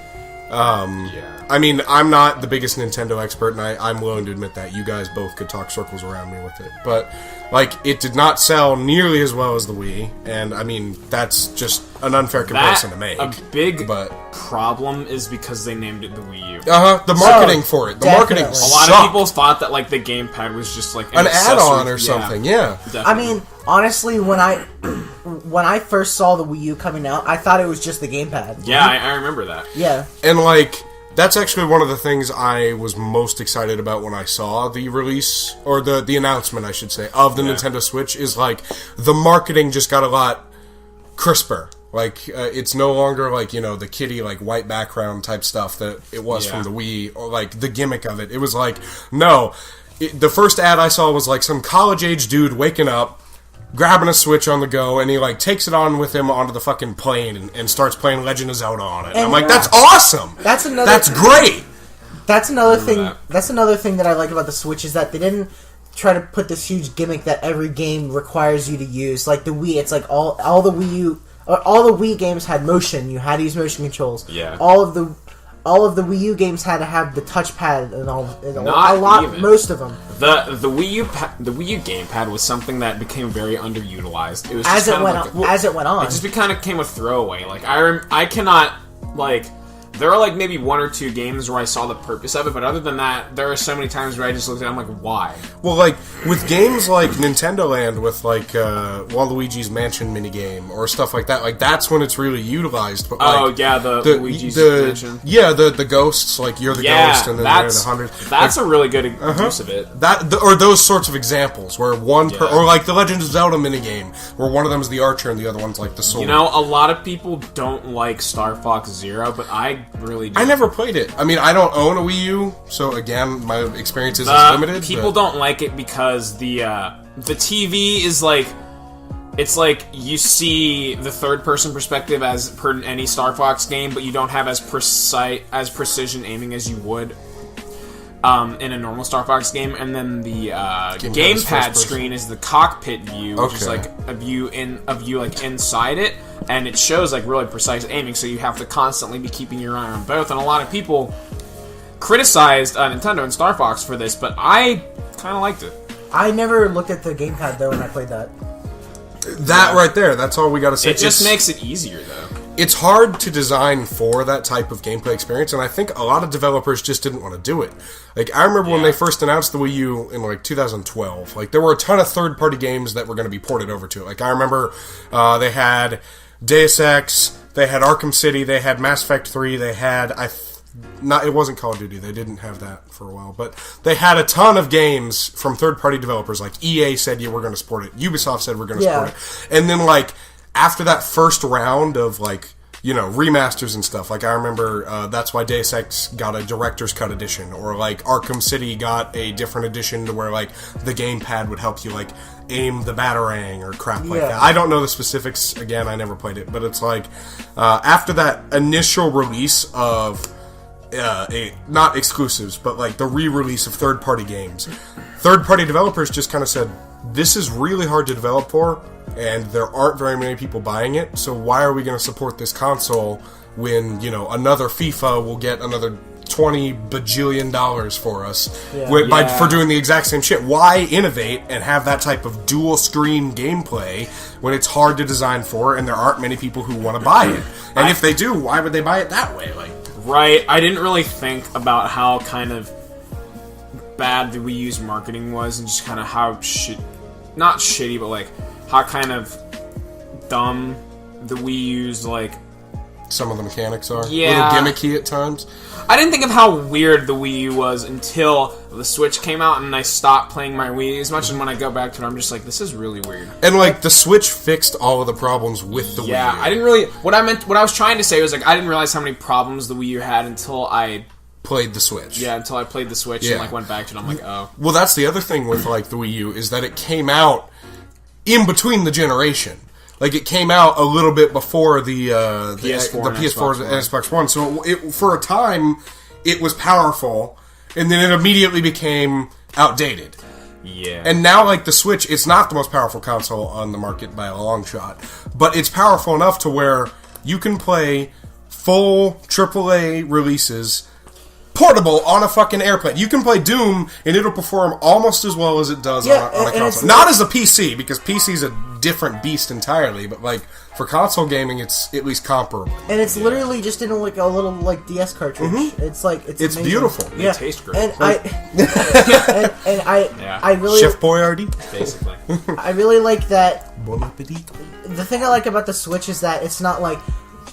I mean, I'm not the biggest Nintendo expert, and I'm willing to admit that. You guys both could talk circles around me with it. But, like, it did not sell nearly as well as the Wii, and, I mean, that's just an unfair comparison to make. A big problem is because they named it the Wii U. The marketing for it. The marketing sucked. A lot of people thought that, like, the gamepad was just, like, an add-on or something, yeah. Definitely. I mean, honestly, when I first saw the Wii U coming out, I thought it was just the gamepad. Yeah, I remember that. Yeah. And, like, that's actually one of the things I was most excited about when I saw the release, or the announcement, I should say, of the Nintendo Switch, is, like, the marketing just got a lot crisper. Like, it's no longer, like, you know, the kitty, like, white background type stuff that it was from the Wii, or, like, the gimmick of it. It was like, no. The first ad I saw was, like, some college-age dude waking up, grabbing a Switch on the go, and he, like, takes it on with him onto the fucking plane and starts playing Legend of Zelda on it. And I'm like, that's awesome! That's great! That's another thing. That's another thing that I like about the Switch is that they didn't try to put this huge gimmick that every game requires you to use. Like the Wii, it's like all the Wii games had motion. You had to use motion controls. Yeah. All of the Wii U games had to have the touchpad and all. Most of them. The Wii U gamepad was something that became very underutilized. It was just as it went on. It just kind of became a throwaway. Like I cannot like. There are, like, maybe one or two games where I saw the purpose of it, but other than that, there are so many times where I just looked at it and I'm like, why? Well, like, with games like Nintendo Land with, like, Waluigi's Mansion minigame or stuff like that, like, that's when it's really utilized. But, like, the Luigi's Mansion. Yeah, the ghosts, like, you're the ghost and then they're the hundreds. That's like, a really good use of it. Or those sorts of examples where or, like, the Legend of Zelda minigame, where one of them's the archer and the other one's, like, the sword. You know, a lot of people don't like Star Fox Zero, but I really do. I never played it. I mean, I don't own a Wii U, so again, my experience is limited. People don't like it because the TV is like, it's like you see the third-person perspective as per any Star Fox game, but you don't have as precision aiming as you would in a normal Star Fox game. And then the gamepad screen is the cockpit view, which is like a view like inside it. And it shows, like, really precise aiming, so you have to constantly be keeping your eye on both. And a lot of people criticized Nintendo and Star Fox for this, but I kind of liked it. I never looked at the gamepad, though, when I played that. Right there, that's all we gotta say. It just makes it easier, though. It's hard to design for that type of gameplay experience, and I think a lot of developers just didn't want to do it. Like, I remember when they first announced the Wii U in, like, 2012, like, there were a ton of third-party games that were going to be ported over to it. Like, I remember they had Deus Ex, they had Arkham City, they had Mass Effect 3, they had... it wasn't Call of Duty, they didn't have that for a while, but they had a ton of games from third-party developers. Like, EA said, yeah, we're going to support it. Ubisoft said, we're going to support it. And then, like... After that first round of, like, you know, remasters and stuff, like, I remember that's why Deus Ex got a Director's Cut edition, or, like, Arkham City got a different edition to where, like, the gamepad would help you, like, aim the Batarang or crap like that. I don't know the specifics, again, I never played it, but it's like, after that initial release of, not exclusives, but, like, the re-release of third-party games, third-party developers just kind of said, this is really hard to develop for, and there aren't very many people buying it, so why are we going to support this console when, you know, another FIFA will get another $20 bajillion for us for doing the exact same shit? Why innovate and have that type of dual-screen gameplay when it's hard to design for and there aren't many people who want to buy it? And if they do, why would they buy it that way? Like, right, I didn't really think about how kind of bad the Wii U's marketing was and just kind of how not shitty, but like how kind of dumb the Wii U's, like, some of the mechanics are. Yeah. A little gimmicky at times. I didn't think of how weird the Wii U was until the Switch came out and I stopped playing my Wii. As much as when I go back to it, I'm just like, this is really weird. And, like, the Switch fixed all of the problems with the Wii U. Yeah, I didn't really... What I was trying to say was, like, I didn't realize how many problems the Wii U had until I... played the Switch. Yeah, until I played the Switch and, like, went back to it. I'm like, oh. Well, that's the other thing with, like, the Wii U, is that it came out in between the generation. Like, it came out a little bit before the PS4 and Xbox One. So, for a time, it was powerful, and then it immediately became outdated. Yeah. And now, like, the Switch, it's not the most powerful console on the market by a long shot, but it's powerful enough to where you can play full AAA releases portable on a fucking airplane. You can play Doom, and it'll perform almost as well as it does on a console. Not as a PC, because PC's a different beast entirely, but, like, for console gaming, it's at least comparable. And it's literally just in, like, a little, like, DS cartridge. Mm-hmm. It's, like, it's beautiful. They taste great. And I really... Chef Boyardee? Basically. I really like that... The thing I like about the Switch is that it's not like,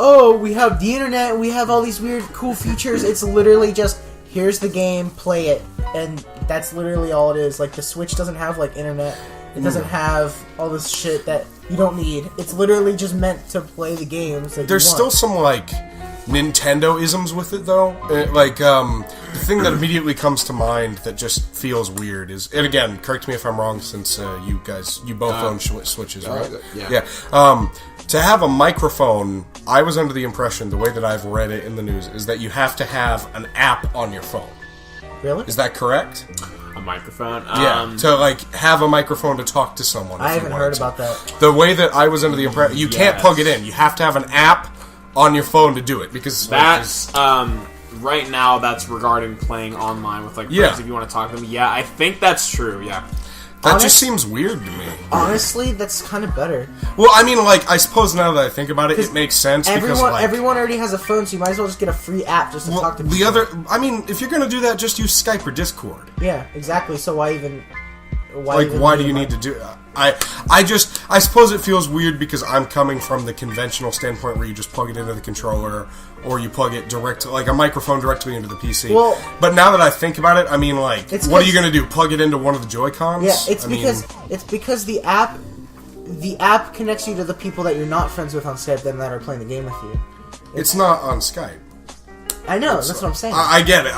oh, we have the internet, we have all these weird, cool features. It's literally just, here's the game, play it. And that's literally all it is. Like, the Switch doesn't have, like, internet. It doesn't have all this shit that you don't need. It's literally just meant to play the games that There's you want. still some, like, Nintendo-isms with it, though. The thing that immediately comes to mind that just feels weird is... And again, correct me if I'm wrong, since you both own Switches, right? Yeah. To have a microphone, I was under the impression, the way that I've read it in the news, is that you have to have an app on your phone. Really? Is that correct? A microphone? Yeah, to, like, have a microphone to talk to someone. I haven't heard about that. The way that I was under the impression... You can't plug it in. You have to have an app on your phone to do it, because... That's, right now, that's regarding playing online with, like, friends if you want to talk to them. Yeah, I think that's true, yeah. That just seems weird to me. Honestly, that's kind of better. Well, I mean, like, I suppose now that I think about it, it makes sense because, like... Everyone already has a phone, so you might as well just get a free app just to talk to people. I mean, if you're gonna do that, just use Skype or Discord. Yeah, exactly, so why even... Why do you need to do that? I suppose it feels weird because I'm coming from the conventional standpoint where you just plug it into the controller or you plug it like a microphone directly into the PC. Well, but now that I think about it, I mean, like, what are you going to do? Plug it into one of the Joy-Cons? Yeah, it's because the app connects you to the people that you're not friends with on Skype then that are playing the game with you. It's not on Skype. I know, that's what I'm saying. I get it.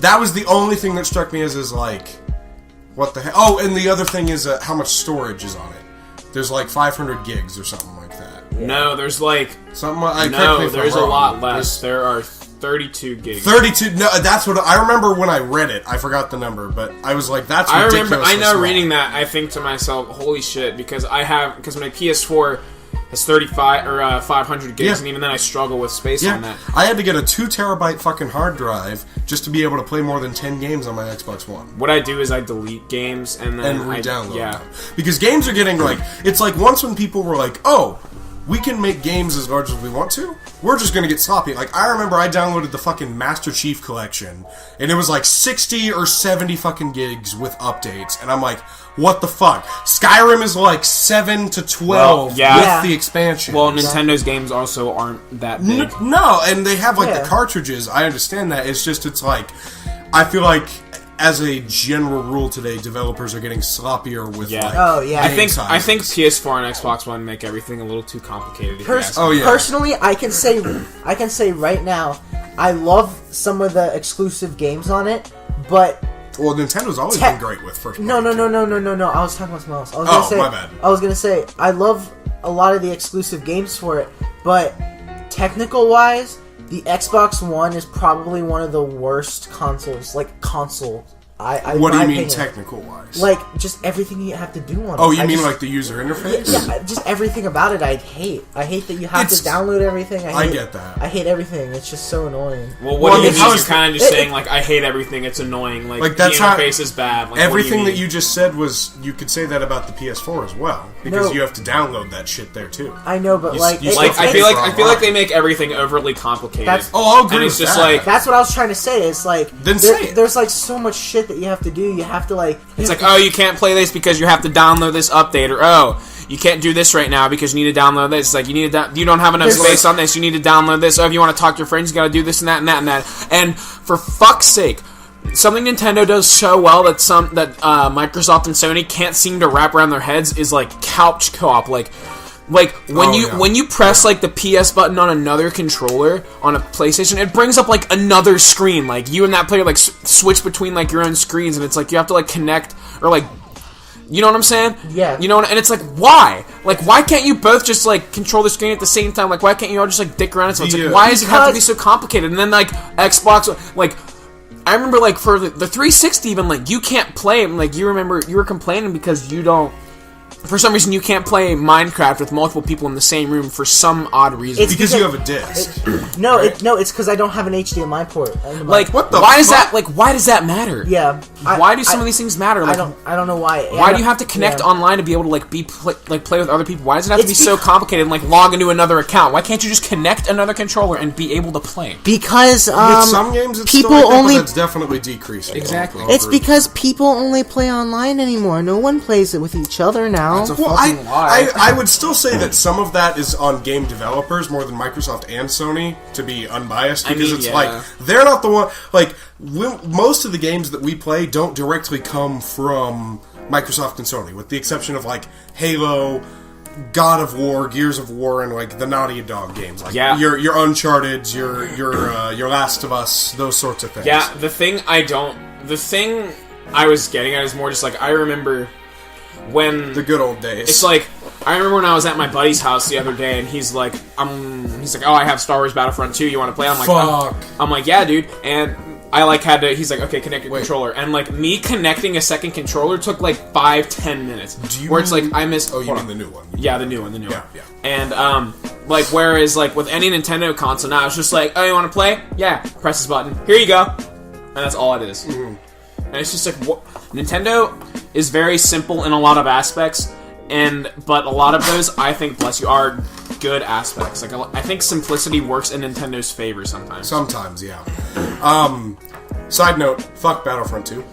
That was the only thing that struck me as like... What the hell? Oh, and the other thing is how much storage is on it. There's like 500 gigs or something like that. Yeah. No, there's like... there's a lot less. There are 32 gigs. 32? No, that's what... I remember when I read it. I forgot the number, but I was like, that's ridiculous. I know reading that, I think to myself, holy shit, because my PS4... It's 35 or 500 gigs, and even then I struggle with space on that. I had to get a 2 terabyte fucking hard drive just to be able to play more than 10 games on my Xbox One. What I do is I delete games and then re-download them. Because games are getting like... It's like once when people were like, oh, we can make games as large as we want to, we're just gonna get sloppy. Like, I remember I downloaded the fucking Master Chief Collection, and it was like 60 or 70 fucking gigs with updates, and I'm like... What the fuck? Skyrim is like 7 to 12 with the expansion. Well, Nintendo's games also aren't that big. No, and they have like the cartridges. I understand that. It's like, I feel like as a general rule today, developers are getting sloppier with like... Oh, yeah. I think PS4 and Xbox One make everything a little too complicated. Personally, I can say right now, I love some of the exclusive games on it, but... Well, Nintendo's always been great with first party. No. I was talking about something else. My bad. I was gonna say, I love a lot of the exclusive games for it, but technical-wise, the Xbox One is probably one of the worst consoles. What do you mean technical-wise? Like, just everything you have to do on it. Oh, you mean like the user interface? Yeah, just everything about it I hate. I hate that you have to download everything. I get that. I hate everything. It's just so annoying. Well, what do you mean? You're kind of just saying, like, I hate everything, it's annoying, like the interface is bad. Like, everything that you just said was, you could say that about the PS4 as well, because you have to download that shit there, too. I know, but I feel like they make everything overly complicated. I'll agree with just that. like... That's what I was trying to say. It's like... Then say it. There's, like, so much shit that you have to do. You have to, like... It's like, oh, you can't play this because you have to download this update, or, oh, you can't do this right now because you need to download this. It's like, you don't have enough space on this, you need to download this. Oh, if you want to talk to your friends, you gotta do this and that and that and that. And, for fuck's sake, something Nintendo does so well that Microsoft and Sony can't seem to wrap around their heads is, like, couch co-op. Like when you press like the PS button on another controller on a PlayStation, it brings up like another screen. Like you and that player like switch between like your own screens, and it's like you have to like connect or like, you know what I'm saying? Yeah. You know, and it's like why? Like why can't you both just like control the screen at the same time? Like why can't you all just like dick around? So it's like why does it have to be so complicated? And then like Xbox, like I remember like for the 360 even like you can't play. Like you were complaining because you don't. For some reason, you can't play Minecraft with multiple people in the same room for some odd reason. It's because you have a disc. It's because I don't have an HDMI port. Like, what the why does that matter? Yeah. Why do some of these things matter? Like, I don't know why. Why do you have to connect online to be able to like play with other people? Why does it have to be so complicated and like log into another account? Why can't you just connect another controller and be able to play? Because with some games, it's people still only that's definitely decreasing. Exactly. It's because people only play online anymore. No one plays it with each other now. That's a fucking lie. I would still say that some of that is on game developers more than Microsoft and Sony, to be unbiased, because like they're not the one. Like most of the games that we play don't directly come from Microsoft and Sony, with the exception of like Halo, God of War, Gears of War, and like the Naughty Dog games, like your Uncharted, your Last of Us, those sorts of things. Yeah, the thing I was getting at is more just like I remember when the good old days. It's like I remember when I was at my buddy's house the other day, and he's like, oh, I have Star Wars Battlefront 2. You want to play? I'm like, fuck. I'm like, yeah, dude, and I like had to. He's like, okay, connect your controller, and like me connecting a second controller took like 5-10 minutes. Where it's like I missed. Oh, you mean the new one? Yeah, the new one. Yeah. And like whereas like with any Nintendo console now, it's just like, oh, you want to play? Yeah, press this button. Here you go, and that's all it is. Mm-hmm. And it's just like Nintendo is very simple in a lot of aspects, but a lot of those I think, bless you, are good aspects. Like I think simplicity works in Nintendo's favor sometimes. Sometimes, yeah. Side note: fuck Battlefront 2.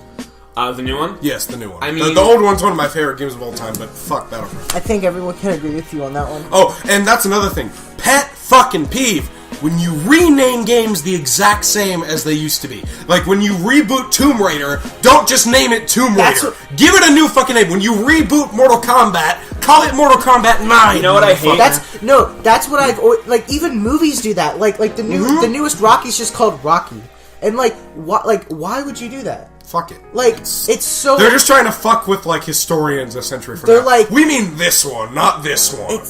The new one? Yes, the new one. I mean, the old one's one of my favorite games of all time, but fuck Battlefront. I think everyone can agree with you on that one. Oh, and that's another thing. Pet fucking peeve. When you rename games the exact same as they used to be. Like, when you reboot Tomb Raider, don't just name it Tomb Raider. Give it a new fucking name. When you reboot Mortal Kombat, call it Mortal Kombat 9. You know what I hate? That's what I've always, like, even movies do that. Like the newest Rocky's just called Rocky. And why would you do that? Fuck it. Like, it's so... They're just trying to fuck with, like, historians a century from now. They're like... We mean this one, not this one.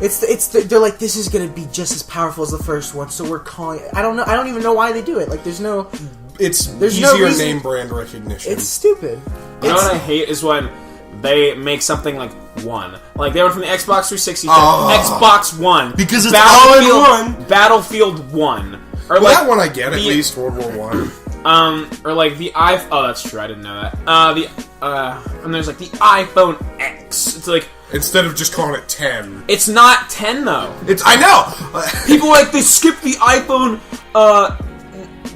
They're like, this is gonna be just as powerful as the first one, so we're calling it... I don't even know why they do it. Like, there's easier name brand recognition. It's stupid. You know what I hate is when they make something like One. Like, they went from the Xbox 360 to Xbox One. Because it's all in one. Battlefield 1. Or well, that one I get, at least, World War One. Or like the iPhone... Oh, that's true, I didn't know that. And there's like the iPhone X. It's like... Instead of just calling it 10. It's not 10, though. I know! People they skipped the iPhone,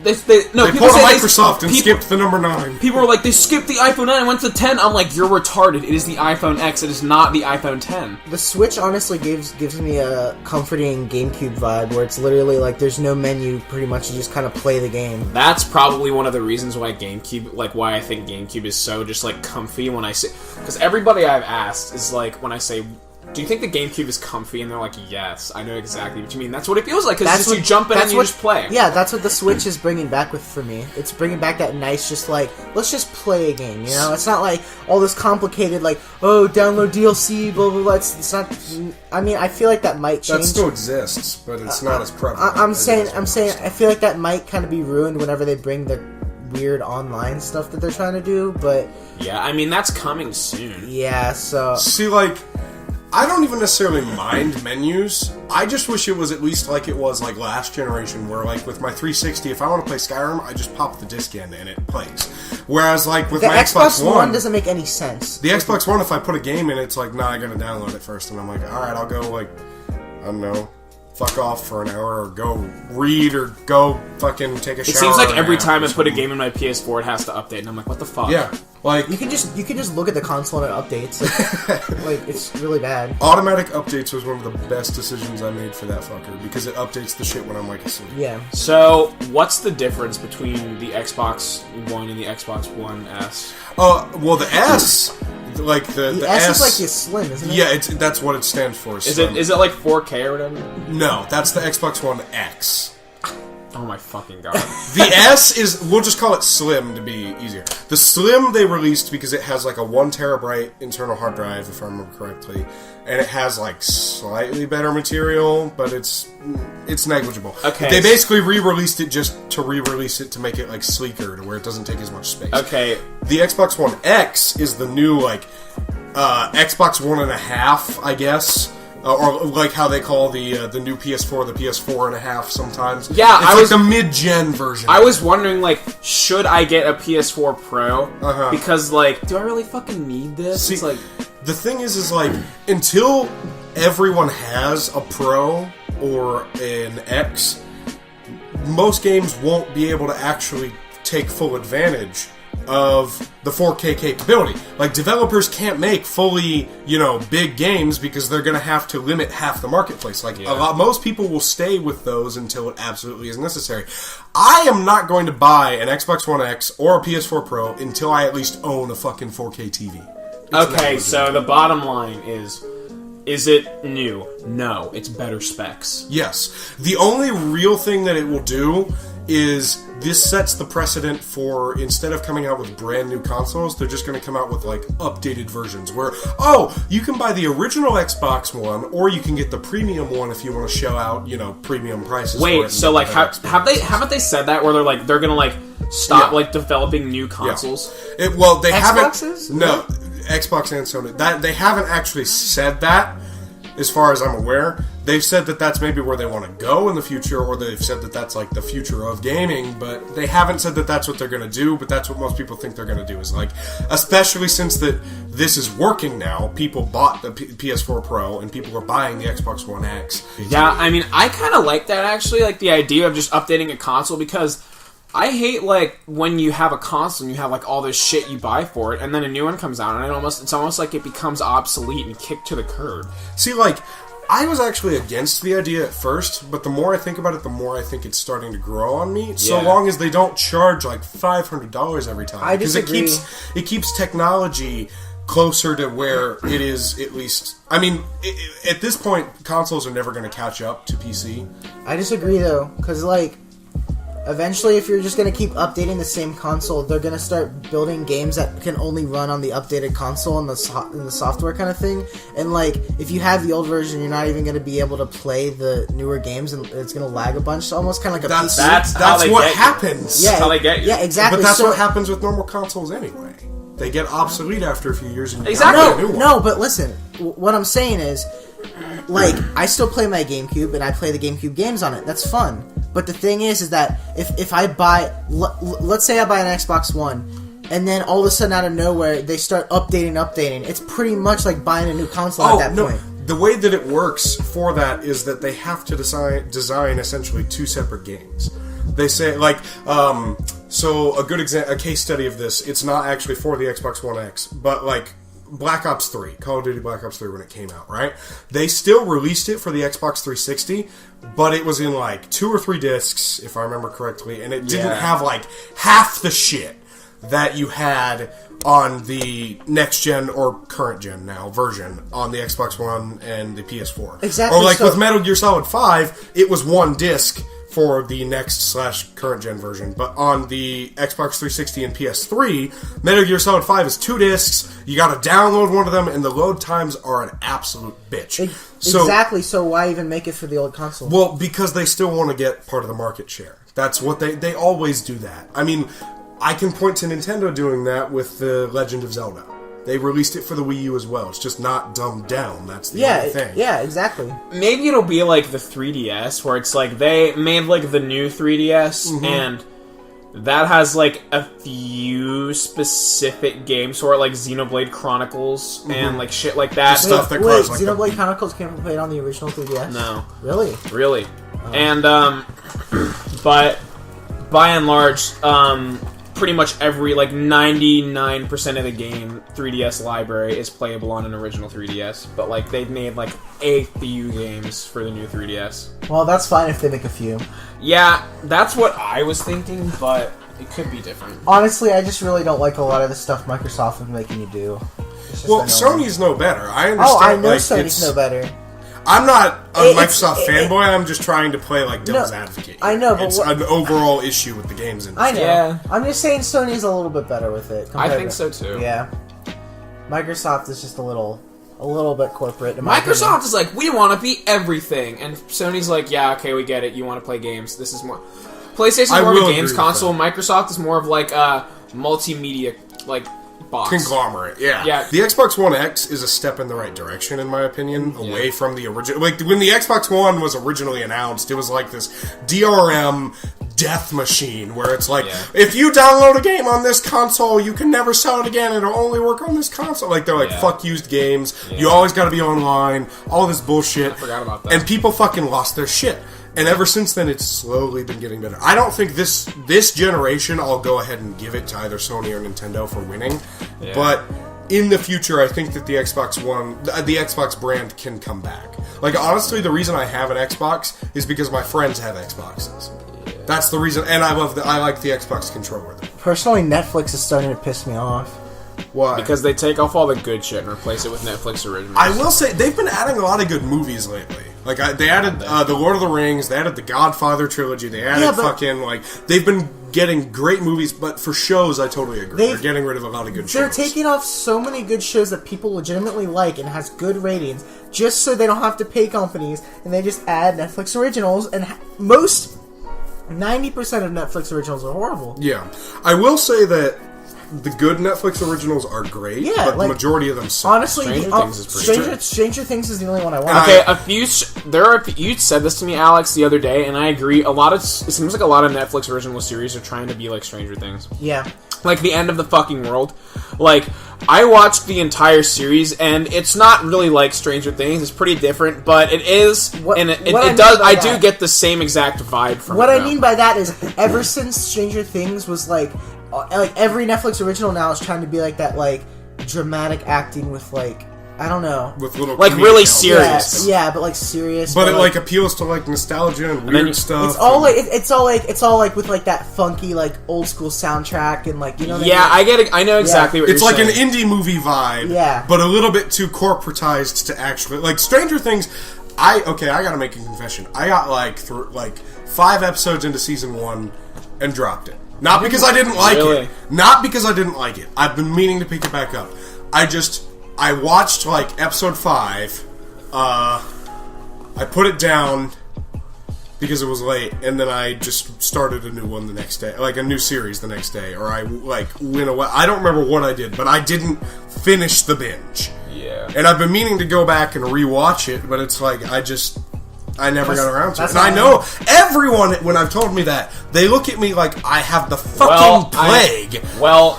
They pulled a Microsoft and skipped the number 9. People were like, they skipped the iPhone 9 and went to 10. I'm like, you're retarded. It is the iPhone X. It is not the iPhone 10. The Switch honestly gives me a comforting GameCube vibe, where it's literally like there's no menu. Pretty much, you just kind of play the game. That's probably one of the reasons why why I think GameCube is so just like comfy when I say, because everybody I've asked is like, when I say, do you think the GameCube is comfy? And they're like, yes, I know exactly what you mean. That's what it feels like, because you jump in and you just play. Yeah, that's what the Switch is bringing back for me. It's bringing back that nice, just like, let's just play a game, you know? It's not like all this complicated, like, oh, download DLC, blah, blah, blah. It's not... I mean, I feel like that might change. That still exists, but it's not as prevalent. I'm saying, I feel like that might kind of be ruined whenever they bring the weird online stuff that they're trying to do, but... Yeah, I mean, that's coming soon. Yeah, so... See, like... I don't even necessarily mind menus. I just wish it was at least like it was like last generation, where like with my 360, if I want to play Skyrim, I just pop the disc in and it plays. Whereas like with my Xbox One doesn't make any sense. The Xbox One, if I put a game in, it's like, nah, I gotta download it first, and I'm like, all right, I'll go like, I don't know, fuck off for an hour, or go read, or go fucking take a shower. It seems like every time I put a game in my PS4, it has to update, and I'm like, what the fuck? Yeah. Like, you can just look at the console and it updates. Like, it's really bad. Automatic updates was one of the best decisions I made for that fucker, because it updates the shit when I'm like asleep. Yeah. So, what's the difference between the Xbox One and the Xbox One S? Well, the S, like the S is like the Slim, isn't it? Yeah, that's what it stands for. Is it like 4K or whatever? No, that's the Xbox One X. Oh my fucking god. The S is, we'll just call it Slim to be easier. The Slim they released because it has like a 1 terabyte internal hard drive, if I remember correctly, and it has like slightly better material, but it's negligible. Okay. They basically re-released it just to re-release it to make it like sleeker, to where it doesn't take as much space. Okay. The Xbox One X is the new like Xbox 1.5, I guess. Or like how they call the new PS4 the PS4 and a half sometimes. Yeah, it's like the mid-gen version. I was wondering, like, should I get a PS4 Pro? Because, like, do I really fucking need this? See, it's like, the thing is like, until everyone has a Pro or an X, most games won't be able to actually take full advantage of the 4K capability. Like, developers can't make fully, big games because they're going to have to limit half the marketplace. Like, most people will stay with those until it absolutely is necessary. I am not going to buy an Xbox One X or a PS4 Pro until I at least own a fucking 4K TV. Okay, so the bottom line is it new? No, it's better specs. Yes. The only real thing that it will do is this sets the precedent for, instead of coming out with brand new consoles, they're just going to come out with like updated versions where, you can buy the original Xbox One or you can get the premium one if you want to shell out, premium prices. Wait, so like haven't they said that where they're going to like stop like developing new consoles? Yeah. They Xboxes? haven't. No, Xbox and Sony. They haven't actually said that. As far as I'm aware, they've said that that's maybe where they want to go in the future, or they've said that that's like the future of gaming, but they haven't said that that's what they're going to do, but that's what most people think they're going to do, is like, especially since this is working now, people bought the PS4 Pro, and people are buying the Xbox One X. Yeah, I mean, I kind of like that, actually, like the idea of just updating a console, because I hate, like, when you have a console and you have, like, all this shit you buy for it, and then a new one comes out, and it's almost like it becomes obsolete and kicked to the curb. See, like, I was actually against the idea at first, but the more I think about it, the more I think it's starting to grow on me, so long as they don't charge, like, $500 every time. I disagree. Because it keeps technology closer to where it is, at least. I mean, at this point, consoles are never going to catch up to PC. I disagree, though, because, like, eventually, if you're just going to keep updating the same console, they're going to start building games that can only run on the updated console and the software kind of thing. And, like, if you have the old version, you're not even going to be able to play the newer games, and it's going to lag a bunch. So almost kind of like a PC. That's what happens. Yeah, that's how they get you. Yeah, exactly. But that's what happens with normal consoles anyway. They get obsolete after a few years. And exactly. No, but listen. What I'm saying is, like, I still play my GameCube, and I play the GameCube games on it. That's fun. But the thing is that if I buy, let's say I buy an Xbox One, and then all of a sudden out of nowhere they start updating, it's pretty much like buying a new console at that point. The way that it works for that is that they have to design essentially two separate games. They say, like, so a case study of this, it's not actually for the Xbox One X, but like Black Ops 3, Call of Duty Black Ops 3 when it came out, right? They still released it for the Xbox 360, but it was in like 2 or 3 discs, if I remember correctly, and it didn't have like half the shit that you had on the next gen or current gen now version on the Xbox One and the PS4. Exactly. Or like with Metal Gear Solid 5, it was 1 disc for the next/current gen version, but on the Xbox 360 and PS3, Metal Gear Solid 5 is 2 discs. You got to download one of them, and the load times are an absolute bitch. Exactly. So why even make it for the old console? Well, because they still want to get part of the market share. That's what they always do that. I mean, I can point to Nintendo doing that with the Legend of Zelda. They released it for the Wii U as well. It's just not dumbed down. That's the only thing. Yeah, exactly. Maybe it'll be like the 3DS, where it's like they made like the new 3DS, and that has like a few specific games, sort of like Xenoblade Chronicles and like shit like that. Wait, Xenoblade Chronicles can't be played on the original 3DS? No. Really? Oh. And, but by and large, pretty much every, like, 99% of the game 3DS library is playable on an original 3DS, but, like, they've made, like, a few games for the new 3DS. Well, that's fine if they make a few. Yeah, that's what I was thinking, but it could be different. Honestly, I just really don't like a lot of the stuff Microsoft is making you do. Well, Sony's no better. I understand. Oh, I know Sony's no better. I'm not a Microsoft fanboy. I'm just trying to play like devil's advocate. I know, but it's an overall issue with the games industry. I know. Yeah. I'm just saying Sony's a little bit better with it. I think so too. Yeah. Microsoft is just a little bit corporate. Microsoft is like, we want to be everything, and Sony's like, yeah, okay, we get it. You want to play games. This is more. PlayStation's more of a games console. Microsoft is more of like a multimedia like box. Conglomerate, yeah. The Xbox One X is a step in the right direction, in my opinion, away from the original. Like, when the Xbox One was originally announced, it was like this DRM death machine, where it's like, if you download a game on this console, you can never sell it again, it'll only work on this console. Like, they're like, fuck used games, you always gotta be online, all this bullshit. I forgot about that. And people fucking lost their shit. And ever since then, it's slowly been getting better. I don't think this generation, I'll go ahead and give it to either Sony or Nintendo for winning. Yeah. But in the future, I think that the Xbox brand can come back. Like, honestly, the reason I have an Xbox is because my friends have Xboxes. Yeah. That's the reason, and I like the Xbox controller. Personally, Netflix is starting to piss me off. Why? Because they take off all the good shit and replace it with Netflix originals. I will say, they've been adding a lot of good movies lately. Like, they added the Lord of the Rings, they added the Godfather trilogy, they added they've been getting great movies, but for shows, I totally agree. They're getting rid of a lot of good shows. They're taking off so many good shows that people legitimately like and has good ratings, just so they don't have to pay companies, and they just add Netflix originals, and 90% of Netflix originals are horrible. Yeah. I will say that the good Netflix originals are great, but the majority of them suck. Honestly, Stranger Things is the only one I watch. Okay, you said this to me, Alex, the other day, and I agree. It seems like a lot of Netflix original series are trying to be like Stranger Things. Yeah. Like the end of the fucking world. Like, I watched the entire series, and it's not really like Stranger Things. It's pretty different, but it is, I do get the same exact vibe from it. What I mean by that is, ever since Stranger Things was like every Netflix original now is trying to be like that, like dramatic acting with like, I don't know, with little like really serious. Yeah, but like serious. But it like appeals to like nostalgia and weird stuff. It's all like with like that funky like old school soundtrack and like, you know. I get it. I know exactly what you're saying. It's like an indie movie vibe. Yeah, but a little bit too corporatized to actually like Stranger Things. I gotta make a confession. I got like 5 episodes into season 1 and dropped it. Not because I didn't like it. Not because I didn't like it. I've been meaning to pick it back up. I watched, like, episode 5. I put it down because it was late, and then I just started a new one the next day. Like, a new series the next day. Or I, like, went away. I don't remember what I did, but I didn't finish the binge. Yeah. And I've been meaning to go back and rewatch it, but it's like, I never got around to it. And I know everyone, when I've told me that, they look at me like I have the fucking plague.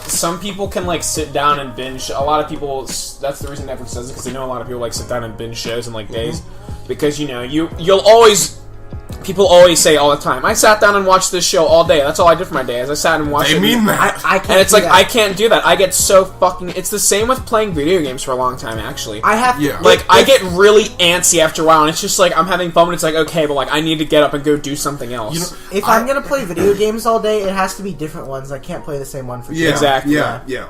Some people can, like, sit down and binge. A lot of people, that's the reason Netflix does it, because they know a lot of people, like, sit down and binge shows in, like, days. Because, you know, you'll always... People always say all the time, I sat down and watched this show all day. That's all I did for my day, is I sat and watched it. They mean that. I can't and it's like, that. I can't do that. I get so fucking... It's the same with playing video games for a long time, actually. I get really antsy after a while, and it's just like, I'm having fun, and it's like, okay, but like, I need to get up and go do something else. You know, if I'm going to play video games all day, it has to be different ones. I can't play the same one for 2 hours. Exactly. Yeah.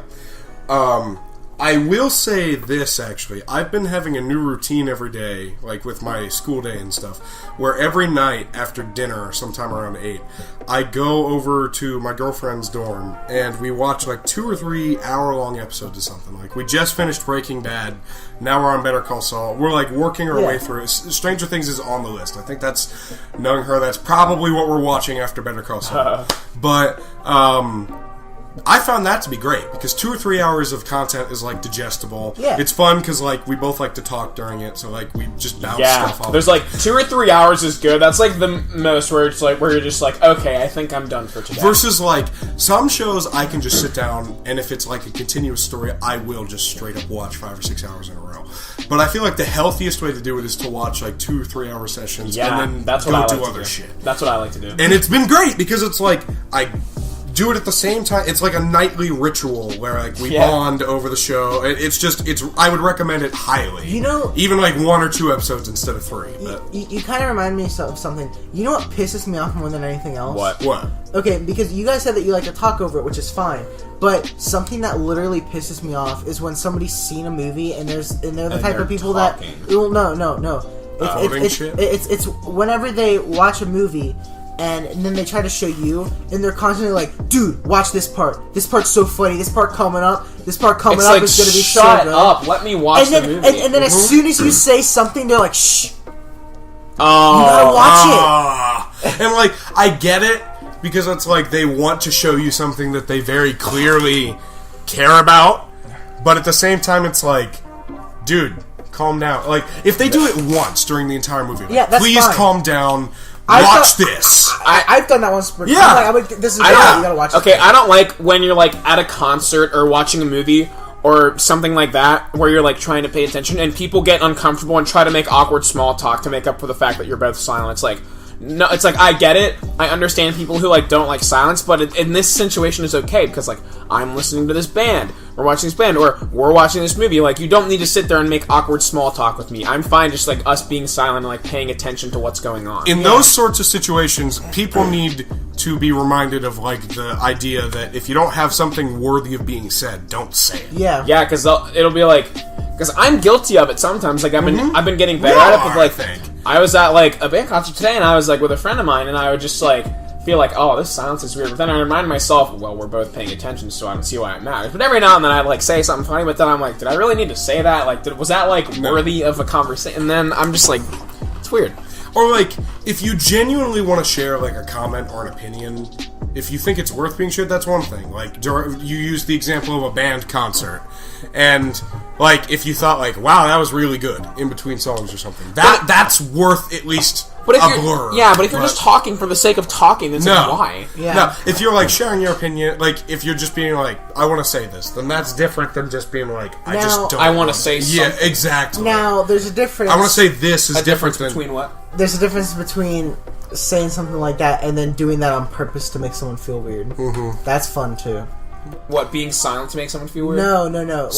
I will say this, actually. I've been having a new routine every day, like with my school day and stuff, where every night after dinner, sometime around 8, I go over to my girlfriend's dorm, and we watch like 2 or 3 hour-long episodes of something. Like, we just finished Breaking Bad, now we're on Better Call Saul. We're like working our way through it. Stranger Things is on the list. I think that's, knowing her, that's probably what we're watching after Better Call Saul. But, I found that to be great, because 2 or 3 hours of content is, like, digestible. Yeah. It's fun, because, like, we both like to talk during it, so, like, we just bounce stuff off. There's, like, 2 or 3 hours is good. That's, like, the most where it's, like, where you're just like, okay, I think I'm done for today. Versus, like, some shows I can just sit down, and if it's, like, a continuous story, I will just straight up watch 5 or 6 hours in a row. But I feel like the healthiest way to do it is to watch, like, 2 or 3 hour sessions, and then go do other shit. That's what I like to do. And it's been great, because it's, like, I do it at the same time. It's like a nightly ritual where like we bond over the show. I would recommend it highly. You know, even like 1 or 2 episodes instead of 3. You kind of remind me of something. You know what pisses me off more than anything else? What? Okay, because you guys said that you like to talk over it, which is fine. But something that literally pisses me off is when somebody's seen a movie and they're the type of people talking. that. Well, no. It's whenever they watch a movie. And then they try to show you, and they're constantly like, dude, watch this part. This part's so funny. This part coming up. This part coming up is going to be so good. Shut up. Let me watch the movie. And then as soon as you say something, they're like, shh. Oh. You gotta watch it. And like, I get it, because it's like they want to show you something that they very clearly care about. But at the same time, it's like, dude, calm down. Like, if they do it once during the entire movie, like, please fine. Calm down. Watch this. I've done that once. Yeah. I'm like, this is great. You gotta watch it. Okay, I don't like when you're like at a concert or watching a movie or something like that where you're like trying to pay attention and people get uncomfortable and try to make awkward small talk to make up for the fact that you're both silent. It's like, no, it's like, I get it. I understand people who, like, don't like silence, but in this situation it's okay, because, like, I'm listening to this band, we're watching this band, or we're watching this movie. Like, you don't need to sit there and make awkward small talk with me. I'm fine just, like, us being silent and, like, paying attention to what's going on. In those sorts of situations, people need to be reminded of, like, the idea that if you don't have something worthy of being said, don't say it. Yeah. Yeah, because it'll be like... Because I'm guilty of it sometimes. Like, I've been getting better at it, but, like, I was at, like, a band concert today, and I was, like, with a friend of mine, and I would just, like, feel like, oh, this silence is weird. But then I remind myself, well, we're both paying attention, so I don't see why it matters. But every now and then I'd, like, say something funny, but then I'm like, did I really need to say that? Like, was that, like, worthy of a conversation? And then I'm just like, it's weird. Or, like, if you genuinely want to share, like, a comment or an opinion, if you think it's worth being shared, that's one thing. Like, you used the example of a band concert, and, like, if you thought, like, wow, that was really good in between songs or something, that's worth at least a blur. Yeah, but if you're just talking for the sake of talking, then why? Yeah. No, if you're, like, sharing your opinion, like, if you're just being like, I want to say this, then that's different than just being like, I want to say something. Yeah, exactly. Now, there's a difference. I want to say this is different than... Between what? There's a difference between saying something like that and then doing that on purpose to make someone feel weird. Mm-hmm. That's fun, too. What, being silent to make someone feel weird? No.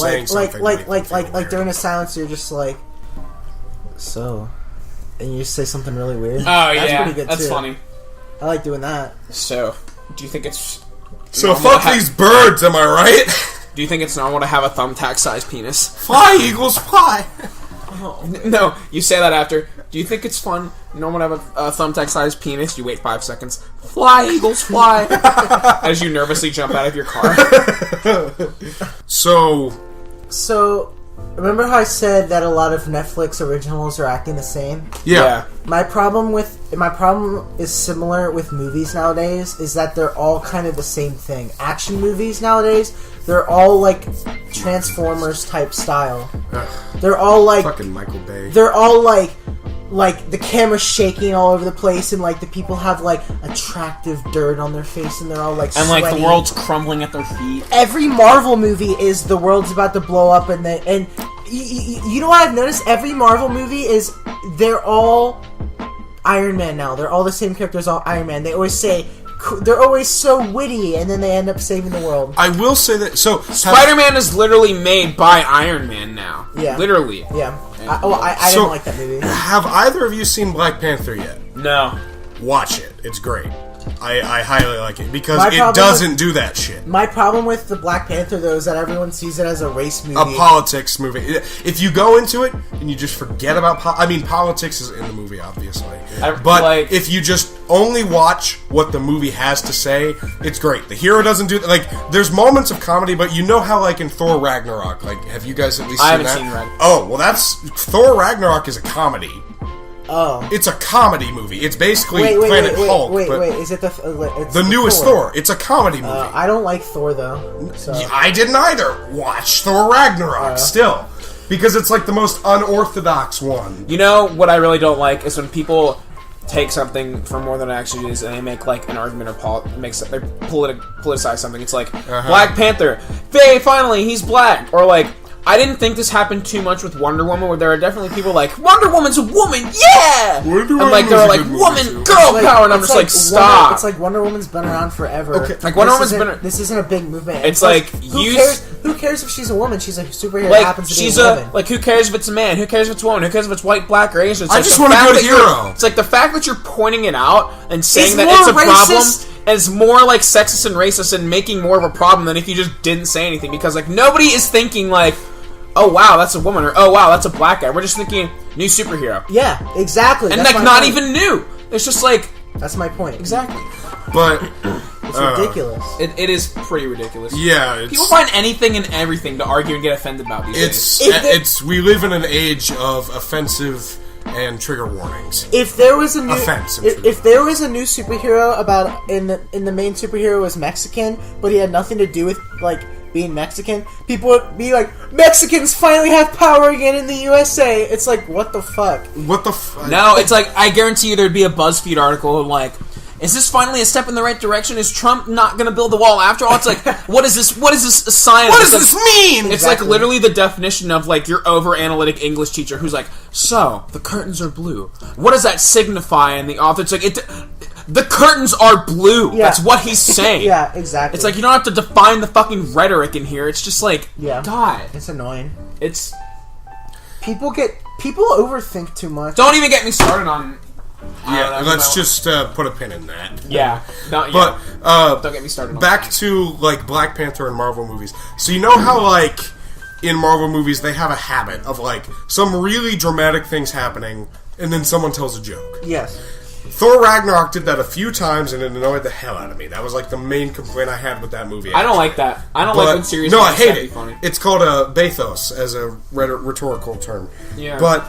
Like during a silence, you're just like, so... And you just say something really weird. Oh, that's yeah. Pretty good That's too. funny. I like doing that. So, do you think it's... So fuck these birds, am I right? Do you think it's normal to have a thumbtack-sized penis? Fly, eagles, fly! No, you say that after. Do you think it's normal to have a thumbtack-sized penis? You wait 5 seconds. Fly, eagles, fly! As you nervously jump out of your car. So... Remember how I said that a lot of Netflix originals are acting the same? Yeah. My problem is similar with movies nowadays, is that they're all kind of the same thing. Action movies nowadays, they're all like Transformers type style. They're all like fucking Michael Bay. They're all like the camera's shaking all over the place, and like the people have like attractive dirt on their face, and they're all like sweaty. And like the world's crumbling at their feet. Every Marvel movie is the world's about to blow up, and you know what I've noticed? Every Marvel movie is they're all Iron Man now. They're all the same characters, all Iron Man. They always say they're always so witty, and then they end up saving the world. I will say that. So Spider-Man is literally made by Iron Man now. Yeah, literally. Yeah. I didn't like that movie. Have either of you seen Black Panther yet? No. Watch it. It's great. I highly like it because it doesn't do that shit. My problem with the Black Panther, though, is that everyone sees it as a race movie. A politics movie. If you go into it and you just forget about... politics is in the movie, obviously. But if you just only watch what the movie has to say, it's great. The hero doesn't do... there's moments of comedy, but you know how, in Thor Ragnarok, have you guys at least seen that? I haven't seen Ragnarok. Oh, well, that's... Thor Ragnarok is a comedy. Oh. It's a comedy movie. It's basically Planet Hulk. Wait. Is it the newest Thor? It's a comedy movie. I don't like Thor, though. So. I didn't either. Watch Thor Ragnarok still. Because it's the most unorthodox one. You know what I really don't like is when people take something for more than it actually is and they make an argument or they politicize something. It's like, Black Panther. Finally, he's black. Or I didn't think this happened too much with Wonder Woman, where there are definitely people Wonder Woman's a woman, yeah! And they were woman, girl power, and I'm just stop. It's like Wonder Woman's been around forever. Okay. Wonder Woman's been... This isn't a big movement. It's who cares if she's a woman? She's a superhero that happens to be a woman. Who cares if it's a man? Who cares if it's a woman? Who cares if it's white, black, or Asian? I just want a good hero. It's the fact that you're pointing it out and saying that it's a problem... And it's more sexist and racist and making more of a problem than if you just didn't say anything. Because nobody is thinking oh wow, that's a woman, or oh wow, that's a black guy. We're just thinking new superhero. Yeah, exactly. And not even new. It's just that's my point. Exactly. But it's ridiculous. It is pretty ridiculous. Yeah, people find anything and everything to argue and get offended about these days. We live in an age of offensive and trigger warnings. If there was a new if there was a new superhero about in the main superhero was Mexican, but he had nothing to do with being Mexican, people would be Mexicans finally have power again in the USA. It's what the fuck? What the fuck? No, it's I guarantee you there'd be a BuzzFeed article is this finally a step in the right direction? Is Trump not going to build the wall after all? It's like, what is this? What is this a sign? What does this mean? It's like literally the definition of like your over-analytic English teacher who's like, so the curtains are blue. What does that signify? And the author, it's like, the curtains are blue. Yeah. That's what he's saying. Yeah, exactly. It's like, you don't have to define the fucking rhetoric in here. It's just like, God. It's annoying. It's... People overthink too much. Don't even get me started on... Yeah, let's just put a pin in that. Yeah. But, don't get me started on back that. to, like, Black Panther and Marvel movies. So you know how, like, in Marvel movies they have a habit of, like, some really dramatic things happening, and then someone tells a joke. Yes. Thor Ragnarok did that a few times, and it annoyed the hell out of me. That was, like, the main complaint I had with that movie. I don't like that. I don't like when serious No, I hate it. Funny. It's called bathos, as a rhetorical term. Yeah. But,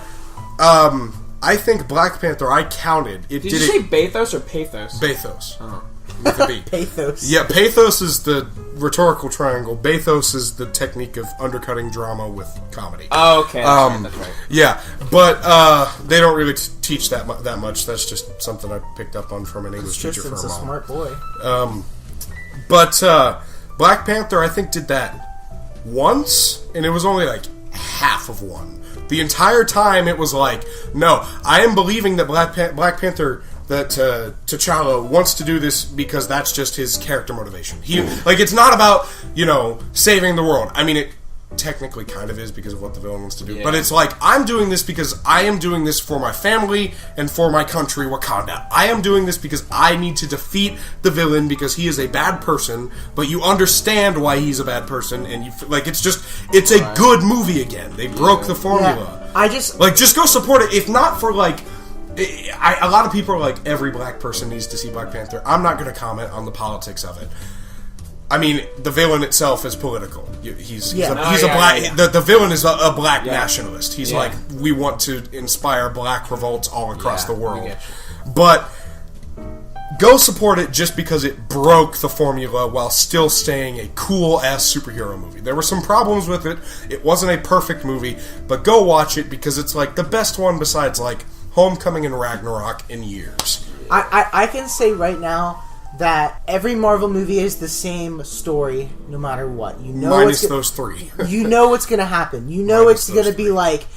I think Black Panther, I counted. Did you say bathos or pathos? Bathos. Oh. With a B. Pathos. Yeah, pathos is the rhetorical triangle. Bathos is the technique of undercutting drama with comedy. Oh, okay. That's right. Yeah, but they don't really teach that much. That's just something I picked up on from an English teacher for a Tristan's a smart boy. But Black Panther, I think, did that once, and it was only like half of one. The entire time, it was like, no, I am believing that Black Panther, that T'Challa wants to do this because that's just his character motivation. Like, it's not about, saving the world. I mean, it technically kind of is because of what the villain wants to do. Yeah. But it's like, I'm doing this because I am doing this for my family and for my country, Wakanda. I am doing this because I need to defeat the villain because he is a bad person, but you understand why he's a bad person, and it's a good movie again. They broke the formula. Yeah. Just go support it. If not for, like, a lot of people are like, every black person needs to see Black Panther. I'm not going to comment on the politics of it. I mean, the villain itself is political. He's a black. Yeah. The villain is a black nationalist. He's like, we want to inspire black revolts all across the world. But go support it just because it broke the formula while still staying a cool ass superhero movie. There were some problems with it. It wasn't a perfect movie, but go watch it because it's like the best one besides like Homecoming and Ragnarok in years. I can say right now that every Marvel movie is the same story, no matter what. Minus those three. You know what's going to happen. You know it's going to be like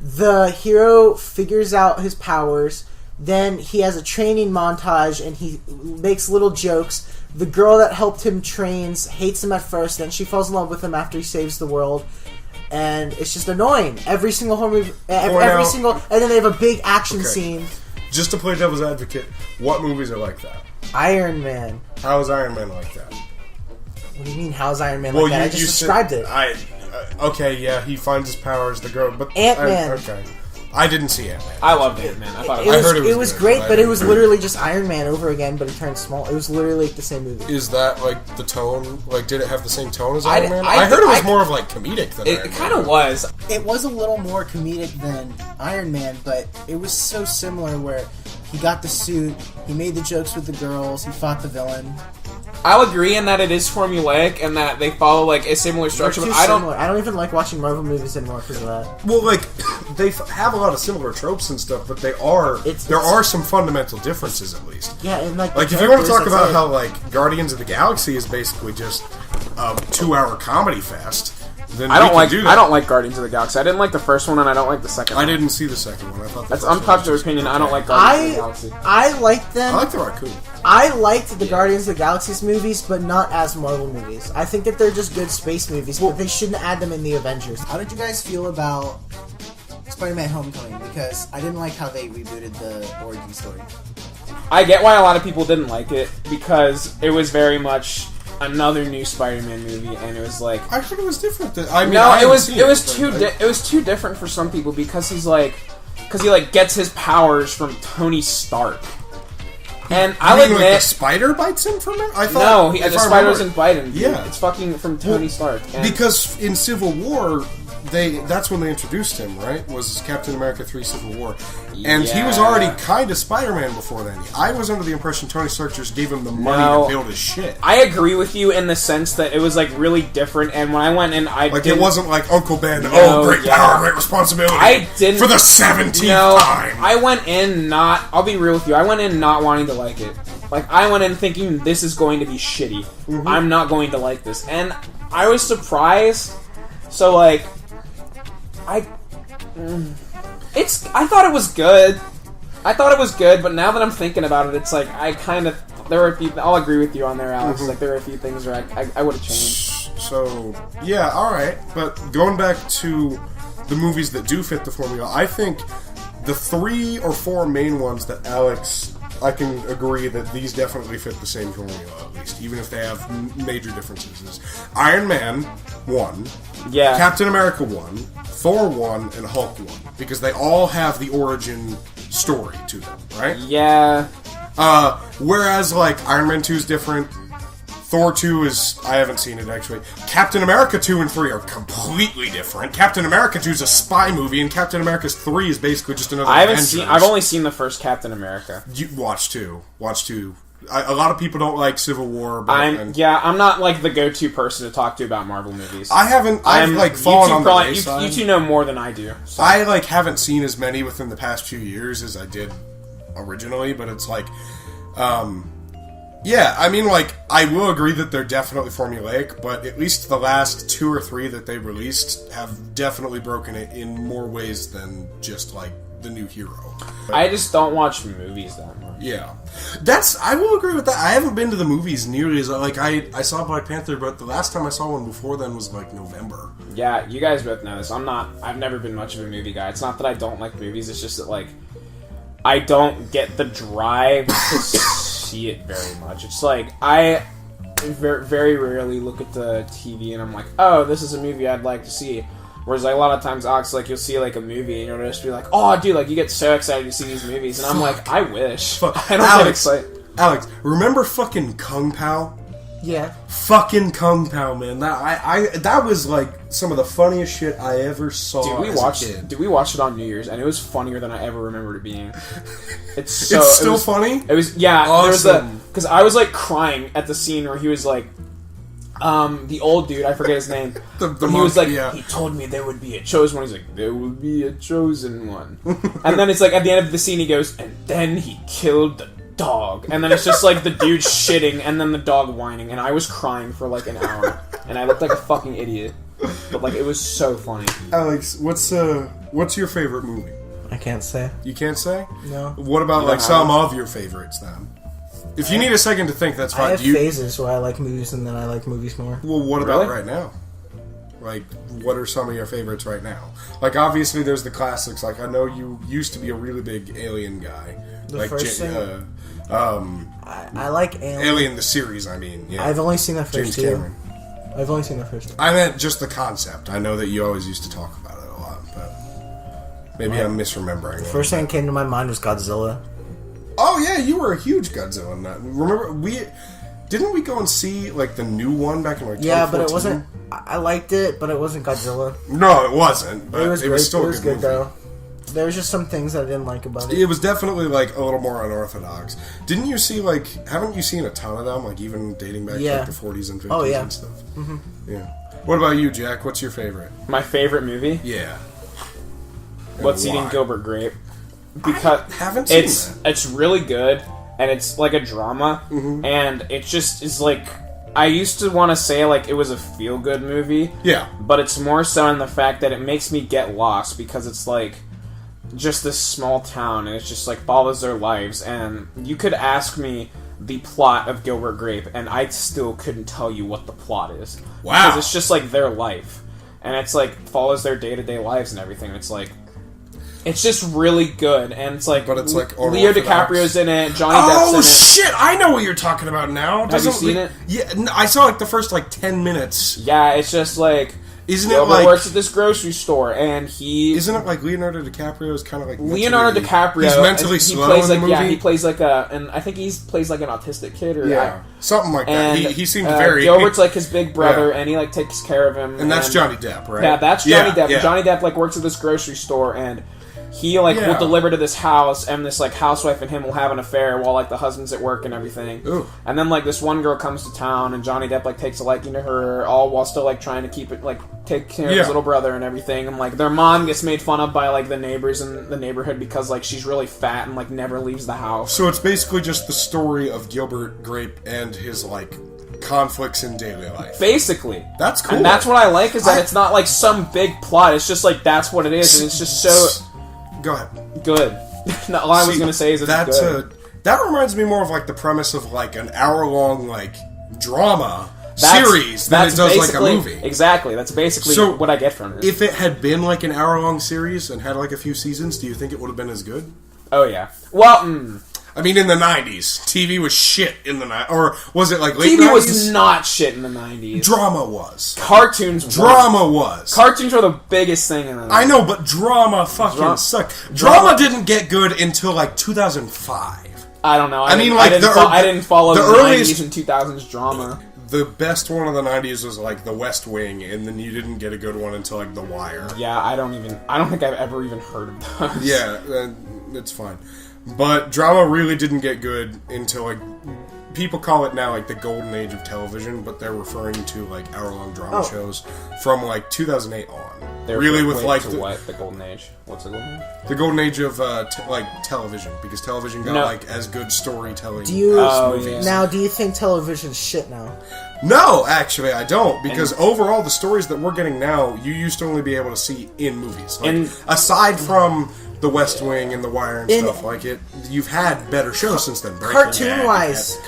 the hero figures out his powers, then he has a training montage, and he makes little jokes. The girl that helped him trains hates him at first, then she falls in love with him after he saves the world. And it's just annoying. Every single horror movie, and then they have a big action scene. Just to play devil's advocate, what movies are like that? Iron Man. How is Iron Man like that? What do you mean, how's Iron Man like that? I just described it. He finds his powers, the girl, but... Ant-Man. Okay. I didn't see Ant-Man. I loved Ant-Man. I heard it was great, but it was literally just Iron Man over again, but he turned small. It was literally like the same movie. Is that, like, the tone? Like, did it have the same tone as Iron Man? I heard it was more of, like, comedic than Iron Man. It kind of was. It was a little more comedic than Iron Man, but it was so similar where he got the suit, he made the jokes with the girls, he fought the villain. I'll agree in that it is formulaic and that they follow like a similar structure. But I don't even like watching Marvel movies anymore because of that. Well, like they have a lot of similar tropes and stuff, but there are some fundamental differences at least. Yeah, and like if you want to talk about how like Guardians of the Galaxy is basically just a 2-hour comedy fest. Then I don't like Guardians of the Galaxy. I didn't like the first one, and I don't like the second one. I didn't see the second one. I thought that's unpopular opinion. I don't like Guardians of the Galaxy. I liked them. I like the raccoon. I liked the Guardians of the Galaxy movies, but not as Marvel movies. I think that they're just good space movies, but they shouldn't add them in the Avengers. How did you guys feel about Spider-Man Homecoming? Because I didn't like how they rebooted the origin story. I get why a lot of people didn't like it, because it was very much another new Spider-Man movie, and it was like I heard it was different. It was too different for some people because he gets his powers from Tony Stark. And I'll admit, the spider bites him from it. I thought the spider doesn't bite him. Dude. Yeah, it's fucking from Tony Stark. Because in Civil War, that's when they introduced him, right? Was Captain America 3 Civil War. And he was already kind of Spider-Man before then. I was under the impression Tony Stark just gave him the money to build his shit. I agree with you in the sense that it was like really different, and when I went in, it wasn't like Uncle Ben, great power, great responsibility. I didn't... For the 17th time! I went in I'll be real with you, I went in not wanting to like it. Like, I went in thinking this is going to be shitty. Mm-hmm. I'm not going to like this. And I was surprised. So, like, I thought it was good. But now that I'm thinking about it, it's like, there were a few, I'll agree with you on there, Alex. Mm-hmm. Like, there were a few things where I would have changed. So, yeah, alright. But going back to the movies that do fit the formula, I think the 3 or 4 main ones that Alex, I can agree that these definitely fit the same formula, at least, even if they have major differences. Is Iron Man 1, yeah, Captain America 1, Thor 1, and Hulk 1, because they all have the origin story to them, right? Yeah. Whereas, like, Iron Man 2 is different, Thor 2 is... I haven't seen it, actually. Captain America 2 and 3 are completely different. Captain America 2 is a spy movie, and Captain America 3 is basically just another Avengers. I've only seen the first Captain America. You watch 2. Watch 2. A lot of people don't like Civil War, but... I'm not, like, the go-to person to talk to about Marvel movies. I've fallen on the wayside. You two know more than I do. So. I, like, haven't seen as many within the past few years as I did originally, but it's like... yeah, I mean, like, I will agree that they're definitely formulaic, but at least the last 2 or 3 that they released have definitely broken it in more ways than just, like, the new hero. I just don't watch movies that much. Yeah. I will agree with that. I haven't been to the movies nearly as, like, I saw Black Panther, but the last time I saw one before then was, like, November. Yeah, you guys both know this. I've never been much of a movie guy. It's not that I don't like movies, it's just that, like, I don't get the drive to see it very much. It's like, I very, very rarely look at the TV and I'm like, oh, this is a movie I'd like to see. Whereas, like, a lot of times, Alex, like, you'll see, like, a movie and you'll just be like, oh, dude, like, you get so excited to see these movies. And I'm like, I wish. I don't get excited. Alex, remember fucking Kung Pao? Yeah. Fucking Kung Pao, man. That was, like, some of the funniest shit I ever saw. Dude, we watched it on New Year's, and it was funnier than I ever remembered it being. It's still funny? It was, yeah. Awesome. Because I was, like, crying at the scene where he was, like, the old dude, I forget his name. He was like, yeah. He told me there would be a chosen one. He's like, there will be a chosen one. And then it's like, at the end of the scene, he goes, and then he killed the dog. And then it's just like the dude shitting, and then the dog whining. And I was crying for like an hour. And I looked like a fucking idiot. But like, it was so funny. Alex, what's your favorite movie? I can't say. You can't say? No. What about like some of your favorites then? If you need a second to think, that's fine. I have phases where I like movies and then I like movies more. Well, what about right now? Like, what are some of your favorites right now? Like, obviously, there's the classics. Like, I know you used to be a really big Alien guy. The like, first thing? I like Alien. Alien, the series, I mean. Yeah. I've only seen the first two. Cameron. I've only seen the first two. I meant just the concept. I know that you always used to talk about it a lot, but maybe I'm misremembering. The first thing that came to my mind was Godzilla. Oh yeah, you were a huge Godzilla nut. Remember, didn't we go and see like the new one back in like 2014? Yeah, but it wasn't. I liked it, but it wasn't Godzilla. No, it wasn't. But it was great. Still it was good though. There was just some things I didn't like about it. It was definitely like a little more unorthodox. Didn't you see like? Haven't you seen a ton of them? Like even dating back to like the 40s and 50s and stuff. Mm-hmm. Yeah. What about you, Jack? What's your favorite? My favorite movie? Yeah. What's Eating Gilbert Grape? Because I haven't seen that. It's really good, and it's like a drama, and it just is like, I used to want to say like it was a feel-good movie, yeah, but it's more so in the fact that it makes me get lost, because it's like just this small town, and it's just like follows their lives, and you could ask me the plot of Gilbert Grape, and I still couldn't tell you what the plot is. Wow. Because it's just like their life, and it's like follows their day-to-day lives and everything. It's like, it's just really good, and it's like, but it's like Leo DiCaprio's in it, Johnny Depp's in it. Oh shit! I know what you're talking about now. Have you seen it? Yeah, I saw like the first like 10 minutes. Yeah, it's just like, Gilbert works at this grocery store, and isn't it like Leonardo DiCaprio is kind of like Leonardo DiCaprio? He's mentally slow in the movie. Yeah, he plays like and I think he plays like an autistic kid or something like that. And he seemed very. Gilbert's like his big brother, and he like takes care of him. And that's Johnny Depp, right? Yeah, that's Johnny Depp. Yeah. Johnny Depp like works at this grocery store, and he like will deliver to this house, and this like housewife and him will have an affair while like the husband's at work and everything. Ooh. And then like this one girl comes to town, and Johnny Depp like takes a liking to her, all while still like trying to take care of his little brother and everything, and like their mom gets made fun of by like the neighbors in the neighborhood because like she's really fat and like never leaves the house. So it's basically just the story of Gilbert Grape and his like conflicts in daily life. Basically. That's cool. And that's what I like, is that it's not like some big plot. It's just like that's what it is, and it's just so Go ahead. good. All I was gonna say is it's good. That reminds me more of like the premise of like an hour-long like drama series than it does like a movie. Exactly. That's basically what I get from it. If it had been like an hour-long series and had like a few seasons, do you think it would have been as good? Oh yeah. Well, I mean, in the 90s, TV was shit in the 90s. Or was it like late TV 90s? was not shit in the 90s. Drama was. Cartoons was. Cartoons were the biggest thing in the 90s. I know, but drama fucking sucked. Drama didn't get good until like 2005. I don't know. I didn't follow the earliest 90s and 2000s drama. The best one of the 90s was like The West Wing, and then you didn't get a good one until like The Wire. Yeah, I don't think I've ever even heard of those. Yeah, it's fine. But drama really didn't get good until like people call it now like the golden age of television, but they're referring to like hour-long drama shows from like 2008 on. They're really with like the golden age. What's the golden age? The golden age of like television, because television got like as good storytelling. Do you movies. Now? Do you think television's shit now? No, actually, I don't, because overall the stories that we're getting now, you used to only be able to see in movies. Like, aside from The West Wing and The Wire and stuff like it, you've had better shows since then. Cartoon-wise,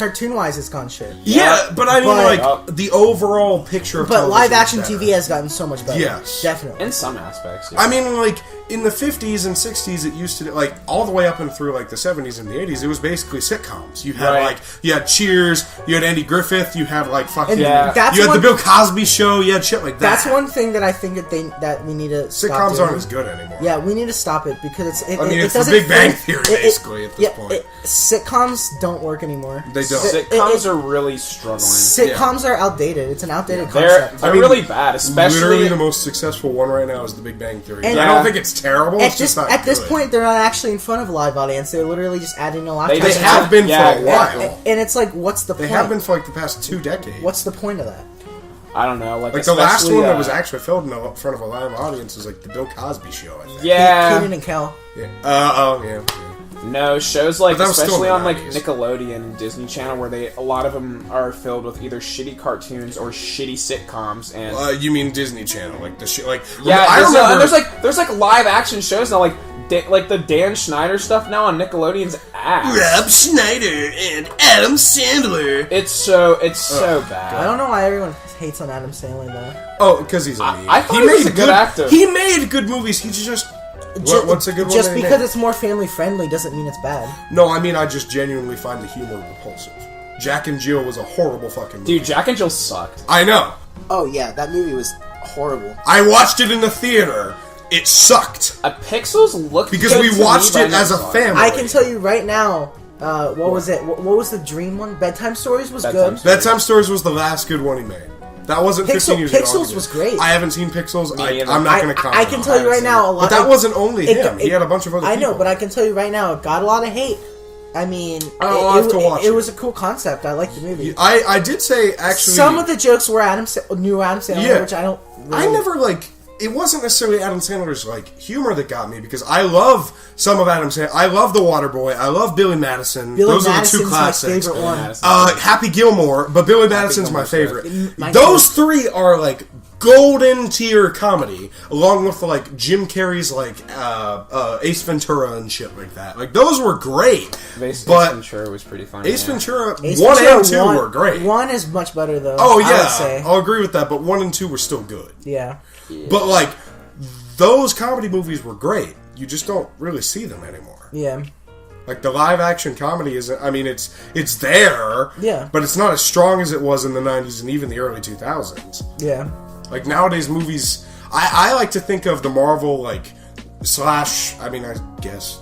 it's gone shit. Yeah, but I mean, the overall picture of television live-action TV has gotten so much better. Yes. Definitely. In some aspects, yeah. I mean, like, in the 50s and 60s, it used to, like, all the way up and through, like, the 70s and the 80s, it was basically sitcoms. You had, you had Cheers, you had Andy Griffith, you had, like, fucking... you had the Bill Cosby Show, you had shit like that. That's one thing that I think that we need to stop Sitcoms aren't as good anymore. Yeah, we need to stop it, because it's the Big Bang Theory, basically, at this point. Sitcoms don't work anymore. They don't. Sitcoms are really struggling. Sitcoms are outdated. It's an outdated concept. They're really bad, especially... Literally the most successful one right now is The Big Bang Theory. And I don't think it's terrible, it's just not At this point, they're not actually in front of a live audience. They're literally just adding a lot of They have been for a while. And it's like, what's the point? They have been for like the past 2 decades. What's the point of that? I don't know. Like the last one that was actually filmed in front of a live audience is like the Bill Cosby Show, I think. Yeah. Kenan and Kel. Yeah. Yeah. No, shows like, especially on like 90s. Nickelodeon and Disney Channel, where a lot of them are filled with either shitty cartoons or shitty sitcoms. And you mean Disney Channel, like the shit, like there's like live action shows now, like the Dan Schneider stuff now on Nickelodeon's ass. Rob Schneider and Adam Sandler. It's so bad. I don't know why everyone hates on Adam Sandler though. Oh, because he's a meme. I thought he was a good actor. He made good movies. He's just. What's a good one? Just because it's more family friendly doesn't mean it's bad. No, I mean I just genuinely find the humor repulsive. Jack and Jill was a horrible fucking movie. Dude, Jack and Jill sucked. I know. Oh yeah, that movie was horrible. I watched it in the theater. It sucked. Pixels looked because good we watched it as a family. I can tell you right now. What was it? What was the Dream one? Bedtime Stories was good. Bedtime Stories was the last good one he made. That wasn't 15 years ago. Pixels was great. I haven't seen Pixels. I'm not going to comment. I can tell you right now, but that wasn't only him. He had a bunch of other people. I know, but I can tell you right now, it got a lot of hate. I mean, I'll have to watch it was a cool concept. I liked the movie. I did say, actually... Some of the jokes were Adam Sandler, which I don't really... I never, it wasn't necessarily Adam Sandler's, humor that got me, because I love some of Adam Sandler. I love The Waterboy. I love Billy Madison. Those are the 2 classics. My favorite one. Happy Gilmore, but Billy Madison's my favorite. Those 3 are, golden tier comedy, along with, Jim Carrey's, Ace Ventura and shit like that. Those were great. Ace Ventura was pretty funny. Ace Ventura 1 and 2 were great. 1 is much better, though. Oh, yeah. I would say. I'll agree with that, but 1 and 2 were still good. Yeah. But, those comedy movies were great. You just don't really see them anymore. Yeah. The live action comedy isn't... I mean, it's there. Yeah. But it's not as strong as it was in the 90s and even the early 2000s. Yeah. Nowadays, movies... I like to think of the Marvel, I guess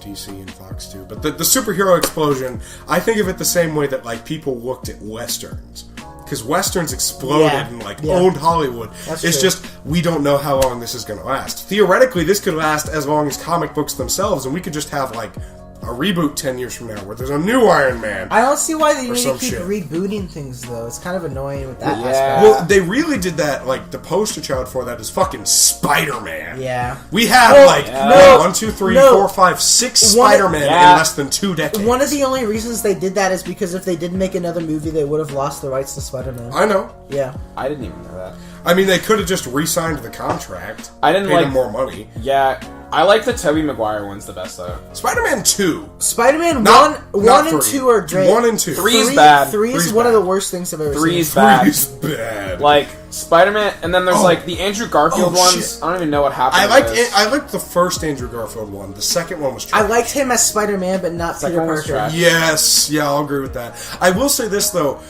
DC and Fox too, but the superhero explosion, I think of it the same way that, people looked at Westerns. Because Westerns exploded and, owned Hollywood. It's just, we don't know how long this is going to last. Theoretically, this could last as long as comic books themselves, and we could just have, a reboot 10 years from now where there's a new Iron Man. I don't see why they need to keep shit. rebooting things, though. It's kind of annoying with that Yeah. aspect. Well, they really did that. Like, the poster child for that is fucking Spider-Man. Yeah. We have, no, 1, 2, 3, no. 4, 5, 6 One- Spider-Man in less than 2 decades. One of the only reasons they did that is because if they did make another movie, they would have lost the rights to Spider-Man. I know. Yeah. I didn't even know that. I mean, they could have just re-signed the contract. I didn't paid like him more money. Yeah, I like the Tobey Maguire one's the best though. Spider-Man 2. Spider-Man Not 1 and 3. 2 are great. 1 and 2. 3 is bad. 3 is Three's one of bad. the worst things I've ever 3 seen. is bad. 3's bad. Like Spider-Man, and then there's Oh. like the Andrew Garfield Oh, ones. shit. I don't even know what happened. I to liked those. it. I liked the first Andrew Garfield one. The second one was trash. I liked him as Spider-Man, but not Second Peter one was Parker. trash. Yes, yeah, I'll agree with that. I will say this though,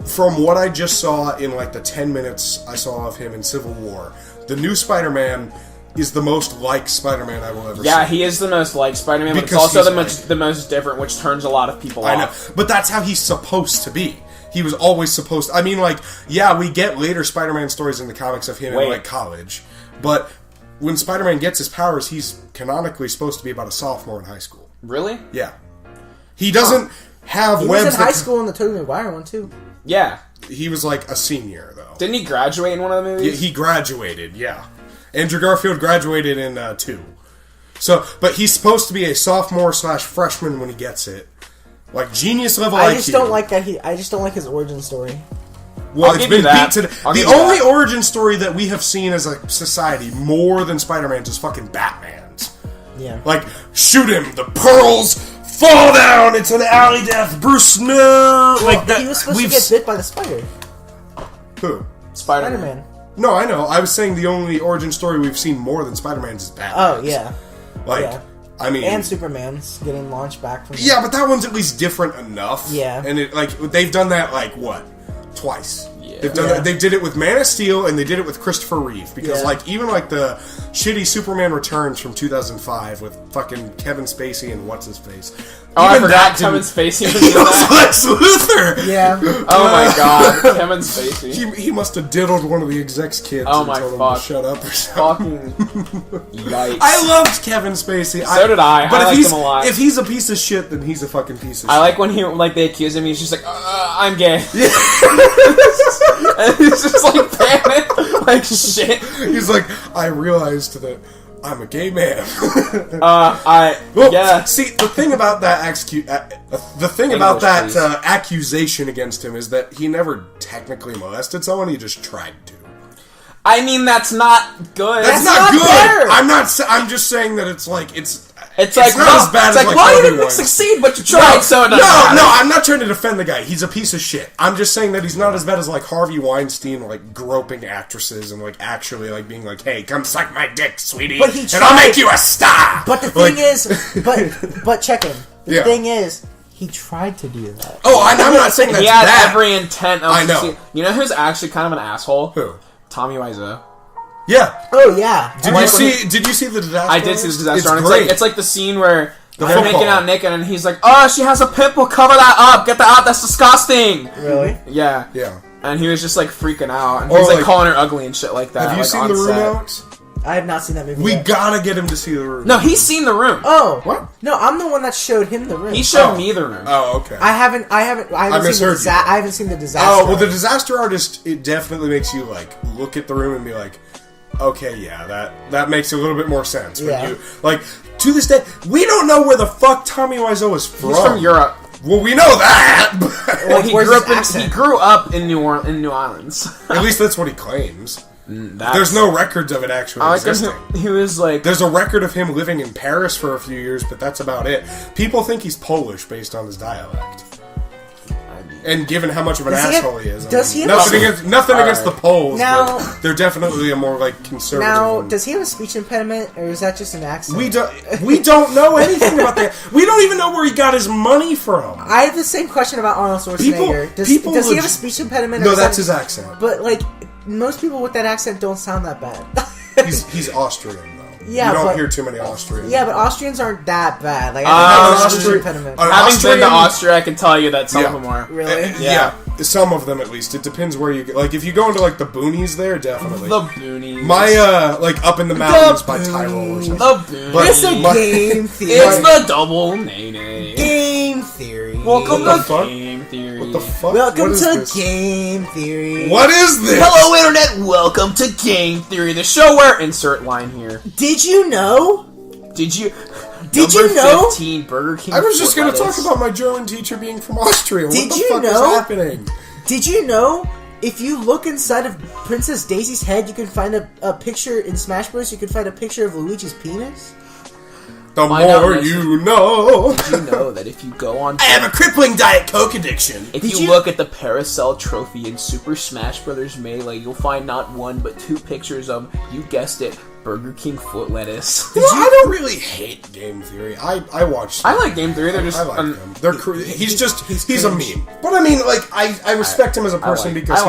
from what I just saw in like the 10 minutes I saw of him in Civil War, the new Spider-Man is the most like Spider-Man I will ever see. Yeah, he is the most like Spider-Man, but it's Because also he's the most different, which turns a lot of people I know, off. but that's how he's supposed to be. He was always supposed to, I mean, like, yeah, we get later Spider-Man stories in the comics of him in, like, college. But when Spider-Man gets his powers, he's canonically supposed to be about a sophomore in high school. Really? Yeah. He doesn't have He webs was in that high school in the Tobey Maguire one, too. Yeah. He was, like, a senior, though. Didn't he graduate in one of the Yeah, movies? he graduated, yeah. Andrew Garfield graduated in 2. So, but he's supposed to be a sophomore / freshman when he gets it. Like, genius level IQ. I just don't like that I just don't like his origin story. Well, I'll it's give you been that. beat today. I'll The give you only that. origin story that we have seen as a society more than Spider-Man's is fucking Batman's. Yeah. Like, shoot him, the pearls fall down, it's an alley death, Bruce, no! Like that. He was supposed to get bit by the spider. Who? Spider-Man. Spider-Man. No, I know. I was saying the only origin story we've seen more than Spider-Man's is Batman's. Oh, yeah. Like, Yeah. I mean... And Superman's getting launched back from... Yeah, but that one's at least different enough. Yeah. And it, like, they've done that, like, what? Twice. Yeah. They've done that. They did it with Man of Steel, and they did it with Christopher Reeve. Because, Yeah. like, even, like, the shitty Superman Returns from 2005 with fucking Kevin Spacey and what's-his-face. Oh, I Even forgot that Kevin didn't- Spacey was He in was that. Lex Luthor! Yeah. Oh my god, Kevin Spacey. He must have diddled one of the execs' kids Oh and my told him fuck. to shut up or something. Fucking yikes. I loved Kevin Spacey. So did I. But I if liked he's him a lot. if he's a piece of shit, then he's a fucking piece of shit. I like when they accuse him, he's just like, I'm gay. And he's just like panic, like shit. He's like, I realized that I'm a gay man. Well, yeah. See, the thing about that accusation against him is that he never technically molested someone. He just tried to. I mean, that's not good. That's not good. I'm just saying that it's like It's like, not well, as bad it's as like, like well, you Harvey didn't Weinstein. succeed, but you tried, so it doesn't matter. No, I'm not trying to defend the guy. He's a piece of shit. I'm just saying that he's not as bad as like Harvey Weinstein, like groping actresses and like actually like being like, "Hey, come suck my dick, sweetie, But he and I'll tried. make you a star." But the Like- thing is... But check him. The Yeah. thing is, he tried to do that. Oh, I'm not saying that's He had bad. every intent of I know. succeeding. You know who's actually kind of an asshole? Who? Tommy Wiseau. Yeah. Oh, yeah. Did you see the disaster? I did see this disaster. It's It's great. like it's like the scene where they're football. making out naked, and he's like, "Oh, she has a pimple. Cover that up. Get that out. That's disgusting." Really? Yeah. Yeah. And he was just like freaking out, and Or, he's like like- calling her ugly and shit like that. Have you like, seen on The Room, set. Alex? I have not seen that movie We yet. gotta get him to see The Room. No, he's seen The Room. Oh. What? No, I'm the one that showed him the room. He showed Oh. me The Room. Oh, okay. I haven't misheard seen you. I haven't seen the disaster. Oh, well, the Disaster Artist, it definitely makes you, like, look at The Room and be like, okay, yeah, that makes a little bit more sense. When Yeah. you, like, to this day, we don't know where the fuck Tommy Wiseau is from. He's from Europe. Well, we know that, but Well, he where's grew his up in accent? he grew up in New Islands. at least that's what he claims. That's- There's no records of it actually I like him. existing. He was like, There's a record of him living in Paris for a few years, but that's about it. People think he's Polish based on his dialect. And given how much of an Does he have- asshole he is, does he have nothing All against right. the Poles, Now- but they're definitely a more like conservative. Now, one. does he have a speech impediment, or is that just an accent? we don't know anything about that. We don't even know where he got his money from. I have the same question about Arnold Schwarzenegger. Does he have a legit- speech impediment? or No, is that's that- his accent. But like most people with that accent don't sound that bad. He's Austrian though. Yeah, you don't hear too many Austrians. Yeah, but Austrians aren't that bad. Like, having been to Austria, I can tell you that some of them are. Really? Yeah. Some of them, at least. It depends where you go. Like, if you go into, like, the boonies there, definitely. The boonies. My, like, up in the mountains by Tyrol or something. The boonies. But it's a game theory. It's the double nene. Game theory. Welcome to Game Theory. What the fuck? Welcome to Game Theory. What is this? Hello, Internet. Welcome to Game Theory, the show where... Insert line here. Did you know? Did you know? 15, Burger King. I was just going to talk about my German teacher being from Austria. What the fuck is happening? Did you know? If you look inside of Princess Daisy's head, you can find a picture in Smash Bros. You can find a picture of Luigi's penis. The more you know. Did you know that if you go on... I have a crippling Diet Coke addiction. If you look at the Paracel trophy in Super Smash Bros. Melee, you'll find not one, but 2 pictures of, you guessed it, Burger King foot lettuce. I don't really hate Game Theory. I watch them. I like Game Theory. They're just... I like them. They're he's a meme. But I mean, like, I respect him as a person because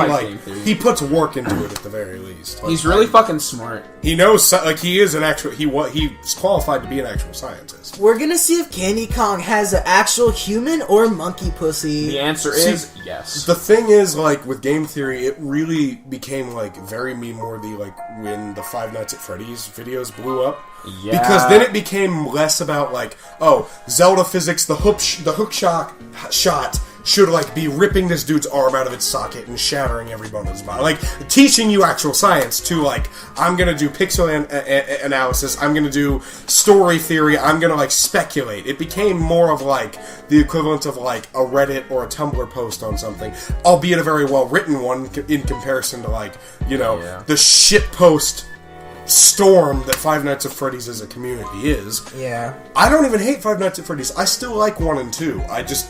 he puts work into it at the very least. Like, he's really fucking smart. He knows, like, he is an actual... He's qualified to be an actual scientist. We're gonna see if Candy Kong has an actual human or monkey pussy. The answer is yes. The thing is, like, with Game Theory, it really became, like, very meme-worthy, like, when the Five Nights at Freddy's videos blew up. Yeah. Because then it became less about, like, oh, Zelda physics, the hook shot should, like, be ripping this dude's arm out of its socket and shattering every bone of his body. Like, teaching you actual science to, like, I'm gonna do pixel analysis, I'm gonna do story theory, I'm gonna, like, speculate. It became more of, like, the equivalent of, like, a Reddit or a Tumblr post on something, albeit a very well-written one in comparison to, like, you know, the shitpost storm that Five Nights at Freddy's as a community is. Yeah. I don't even hate Five Nights at Freddy's. I still like 1 and 2. I just...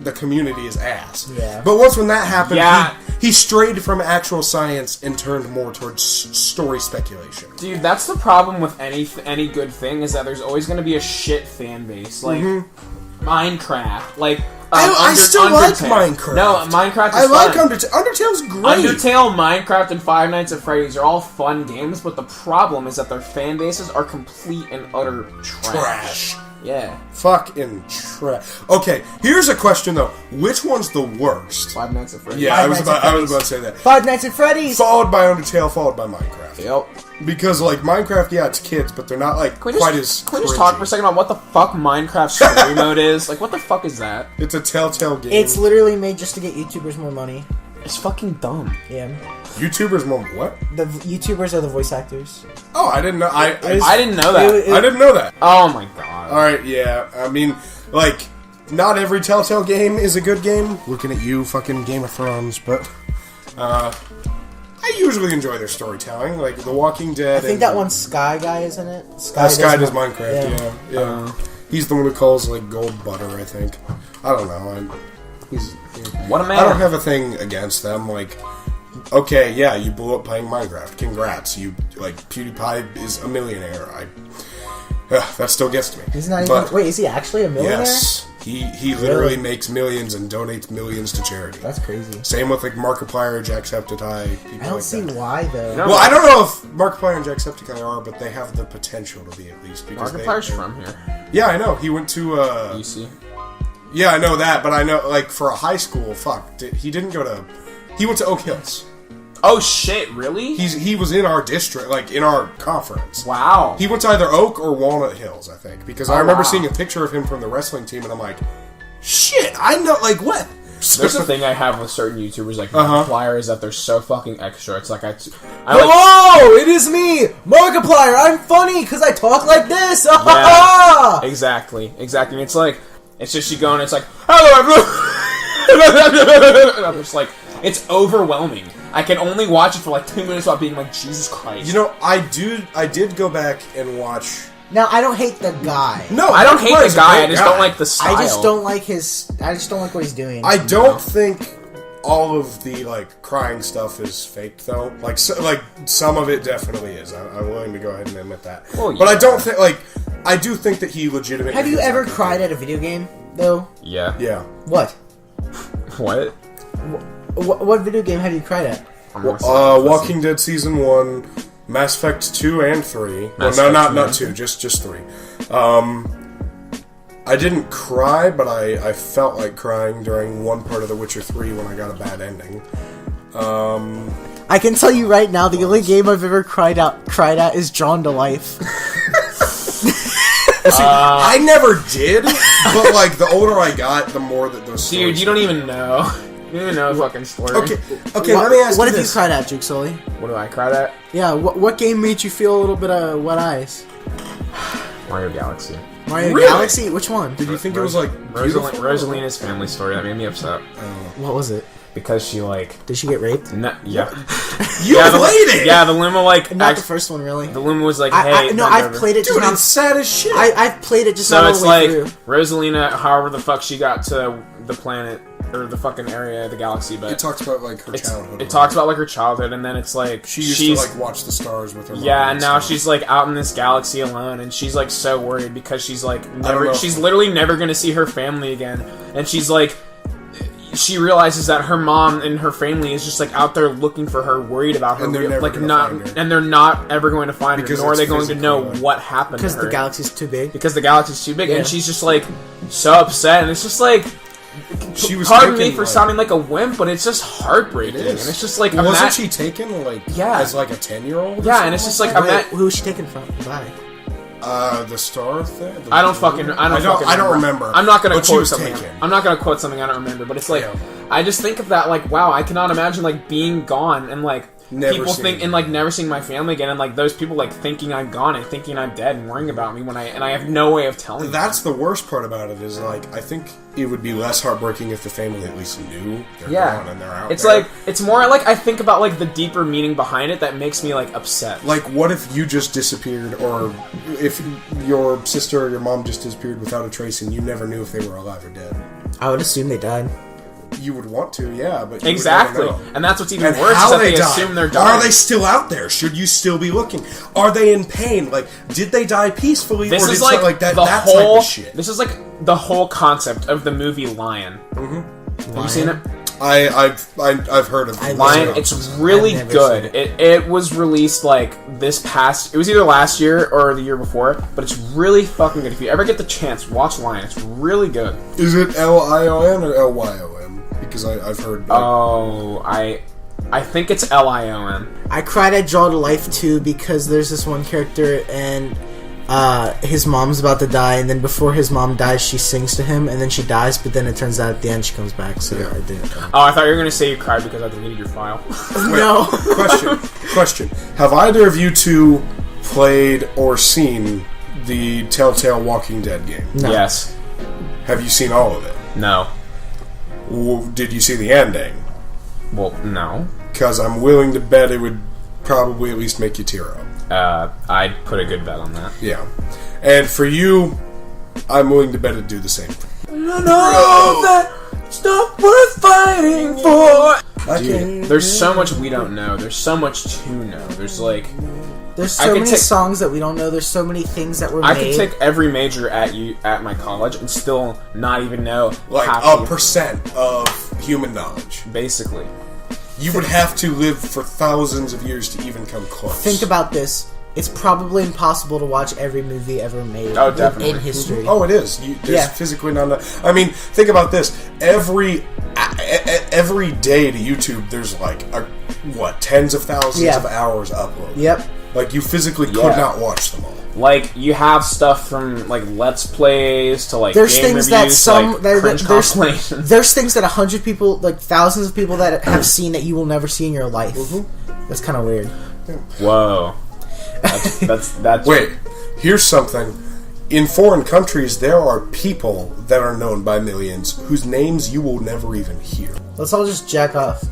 the community is ass. Yeah. But when that happened, he strayed from actual science and turned more towards story speculation. Dude, that's the problem with any good thing, is that there's always going to be a shit fan base. Like, Minecraft. Like, I still like Minecraft. No, Minecraft is I like fun. Undertale. Undertale's great. Undertale, Minecraft, and Five Nights at Freddy's are all fun games, but the problem is that their fan bases are complete and utter trash. Yeah. Fucking trash. Okay, here's a question though. Which one's the worst? Five Nights at Freddy's. Yeah, I was about to say that. Five Nights at Freddy's. Followed by Undertale, followed by Minecraft. Yep. Because, like, Minecraft, yeah, it's kids, but they're not, like, Can we just cringy. talk for a second about what the fuck Minecraft story mode is? Like, what the fuck is that? It's a Telltale game. It's literally made just to get YouTubers more money. It's fucking dumb. Yeah. YouTubers more what? The YouTubers are the voice actors. Oh, I didn't know. I didn't know that. I didn't know that. Oh my god. Alright, yeah. I mean, like, not every Telltale game is a good game. Looking at you, fucking Game of Thrones, but, I usually enjoy their storytelling, like The Walking Dead. I think that one Sky Guy is in it. Sky does Minecraft, yeah. He's the one who calls, like, gold butter, I think. I don't know. What a man. I don't have a thing against them, like... Okay, yeah, you blew up playing Minecraft. Congrats. You, like, PewDiePie is a millionaire. That still gets to me. He's not even... Wait, is he actually a millionaire? Yes. He literally makes millions and donates millions to charity. That's crazy. Same with, like, Markiplier, Jacksepticeye, I don't see why, though. Well, I don't know if Markiplier and Jacksepticeye are, but they have the potential to be, at least. Because Markiplier's from here. Yeah, I know. He went to, UC. Yeah, I know that, but I know, like, for a high school, he didn't go to... He went to Oak Hills. Oh shit, really? He was in our district, like, in our conference. Wow. He went to either Oak or Walnut Hills, I think. Because I remember seeing a picture of him from the wrestling team, and I'm like, shit, I know, like, what? There's the thing I have with certain YouTubers, like Markiplier, is that they're so fucking extra. It's like, Hello, it is me, Markiplier. I'm funny because I talk like this. Yeah, exactly. And it's like, it's just you going, it's like, hello, and I'm just like, it's overwhelming. I can only watch it for like 2 minutes without being like, Jesus Christ. You know, I did go back and watch... Now, I don't hate the guy. No, I don't hate the guy, I just don't like the style. I just don't like what he's doing. I don't think all of the, like, crying stuff is fake, though. Like, some of it definitely is. I'm willing to go ahead and admit that. Well, yeah. But I don't think, like... I do think that he legitimately... Have you ever cried at a video game, though? Yeah. Yeah. What? What? What video game have you cried at? Walking Dead Season 1, Mass Effect 2 and 3. Mass Well, no, Effect not 2, just 3. I didn't cry, but I felt like crying during one part of The Witcher 3 when I got a bad ending. I can tell you right now, the only game I've ever cried at is Drawn to Life. I never did, but like the older I got, the more that those stories... Dude, you don't even know. You don't even know the fucking story. Okay, let me ask what you have this. you cried at, Juke Sully? What do I cry at? Yeah, what game made you feel a little bit of wet eyes? Mario Galaxy. Mario Really? Galaxy? Which one? Did you think it was like beautiful? Rosalina's family story, that made me upset. What was it? Because she, like... Did she get raped? Yeah. You played it! Yeah, the Luma, like... Not the first one, really. The Luma was like, hey... I've played it just Dude, not... it's sad as shit! I've played it just So not all it's the way like, through. Rosalina, however the fuck she got to the planet, or the fucking area of the galaxy, but... It talks about like her childhood. It talks about like her childhood, and then it's like... She used to like watch the stars with her mom. Yeah, and now stuff. she's like out in this galaxy alone, and she's like so worried because she's like don't know. never... She's literally never gonna see her family again, and she's like... She realizes that her mom and her family is just like out there looking for her, worried about her, And they're never like gonna not, find her. and they're not ever going to find Because her, nor are they it's going to know physically, like- what happened to Because her. the galaxy's too big. Because the galaxy's too big, Yeah. and she's just like so upset, and it's just like, She was pardon me taken, for like- sounding like a wimp, but it's just heartbreaking, It is. and it's just like Wasn't she taken like Yeah. as like a 10-year-old? Yeah, and it's just like Wait, who was she taken from? Bye. The star thing. I don't remember. I'm not gonna But she quote was something. taken. I'm not gonna quote something I don't remember, but it's like Yeah. I just think of that like, wow, I cannot imagine like being gone and like Never people seeing think them. and like never seeing my family again, and like those people like thinking I'm gone and thinking I'm dead and worrying about me when I have no way of telling them. That's the worst part about it is like I think it would be less heartbreaking if the family at least knew they're gone and they're out. It's there. like it's more like I think about like the deeper meaning behind it that makes me like upset. Like, what if you just disappeared, or if your sister or your mom just disappeared without a trace, and you never knew if they were alive or dead? I would assume they died. You would want to, yeah, but you Exactly, would never know. and that's what's even And worse is how that they died. assume they're dying. Are they still out there? Should you still be looking? Are they in pain? Like, did they die peacefully? This or is did like, something like that, the that whole. type of shit? This is like the whole concept of the movie Lion. Mm-hmm. Have you seen it? I've heard of it. Lion. It's really I've never good. seen It was released like this past. It was either last year or the year before, but it's really fucking good. If you ever get the chance, watch Lion. It's really good. Is it Lion or Lyon? Because I've heard. Like, Oh, I think it's Lion. I cried at Draw to Life too because there's this one character and his mom's about to die, and then before his mom dies, she sings to him, and then she dies, but then it turns out at the end she comes back. So Yeah. I didn't. Oh, I thought you were gonna say you cried because I deleted your file. No. Question. Have either of you two played or seen the Telltale Walking Dead game? No. Yes. Have you seen all of it? No. Did you see the ending? Well, no. Because I'm willing to bet it would probably at least make you tear up. I'd put a good bet on that. Yeah. And for you, I'm willing to bet it'd do the same thing. It's not worth fighting for. Dude, There's so much we don't know. There's so much to know. There's like There's I so could many take- songs that we don't know. There's so many things that were I made. could take every major at my college and still not even know like half a the- percent of human knowledge. basically. You would have to live for thousands of years to even come close. Think about this. It's probably impossible to watch every movie ever made Oh, definitely. in history. Oh, it is. There's Yeah. physically not enough. I mean, think about this. Every day to YouTube, there's like tens of thousands Yeah. of hours uploaded. Yep. Like you physically could Yeah. not watch them all. Like you have stuff from like Let's Plays to like There's game things reviews, that some like, there- cringe there's compilations. there's things that 100 people, like thousands of people that have seen that you will never see in your life. That's kind of weird. Whoa. That's Wait, here's something. In foreign countries, there are people that are known by millions whose names you will never even hear. Let's all just jack off.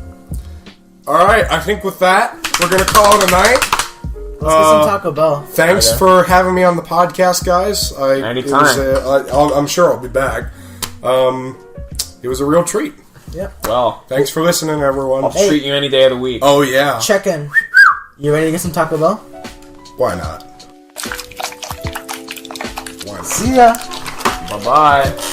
Alright, I think with that, we're going to call it a night. Let's get some Taco Bell. Thanks Okay. for having me on the podcast, guys. Anytime. I'm sure I'll be back. It was a real treat. Yep. well. Thanks for listening, everyone. I'll treat you any day of the week. Oh, yeah. Chekan. You ready to get some Taco Bell? Why not? Why not? See ya. Bye bye.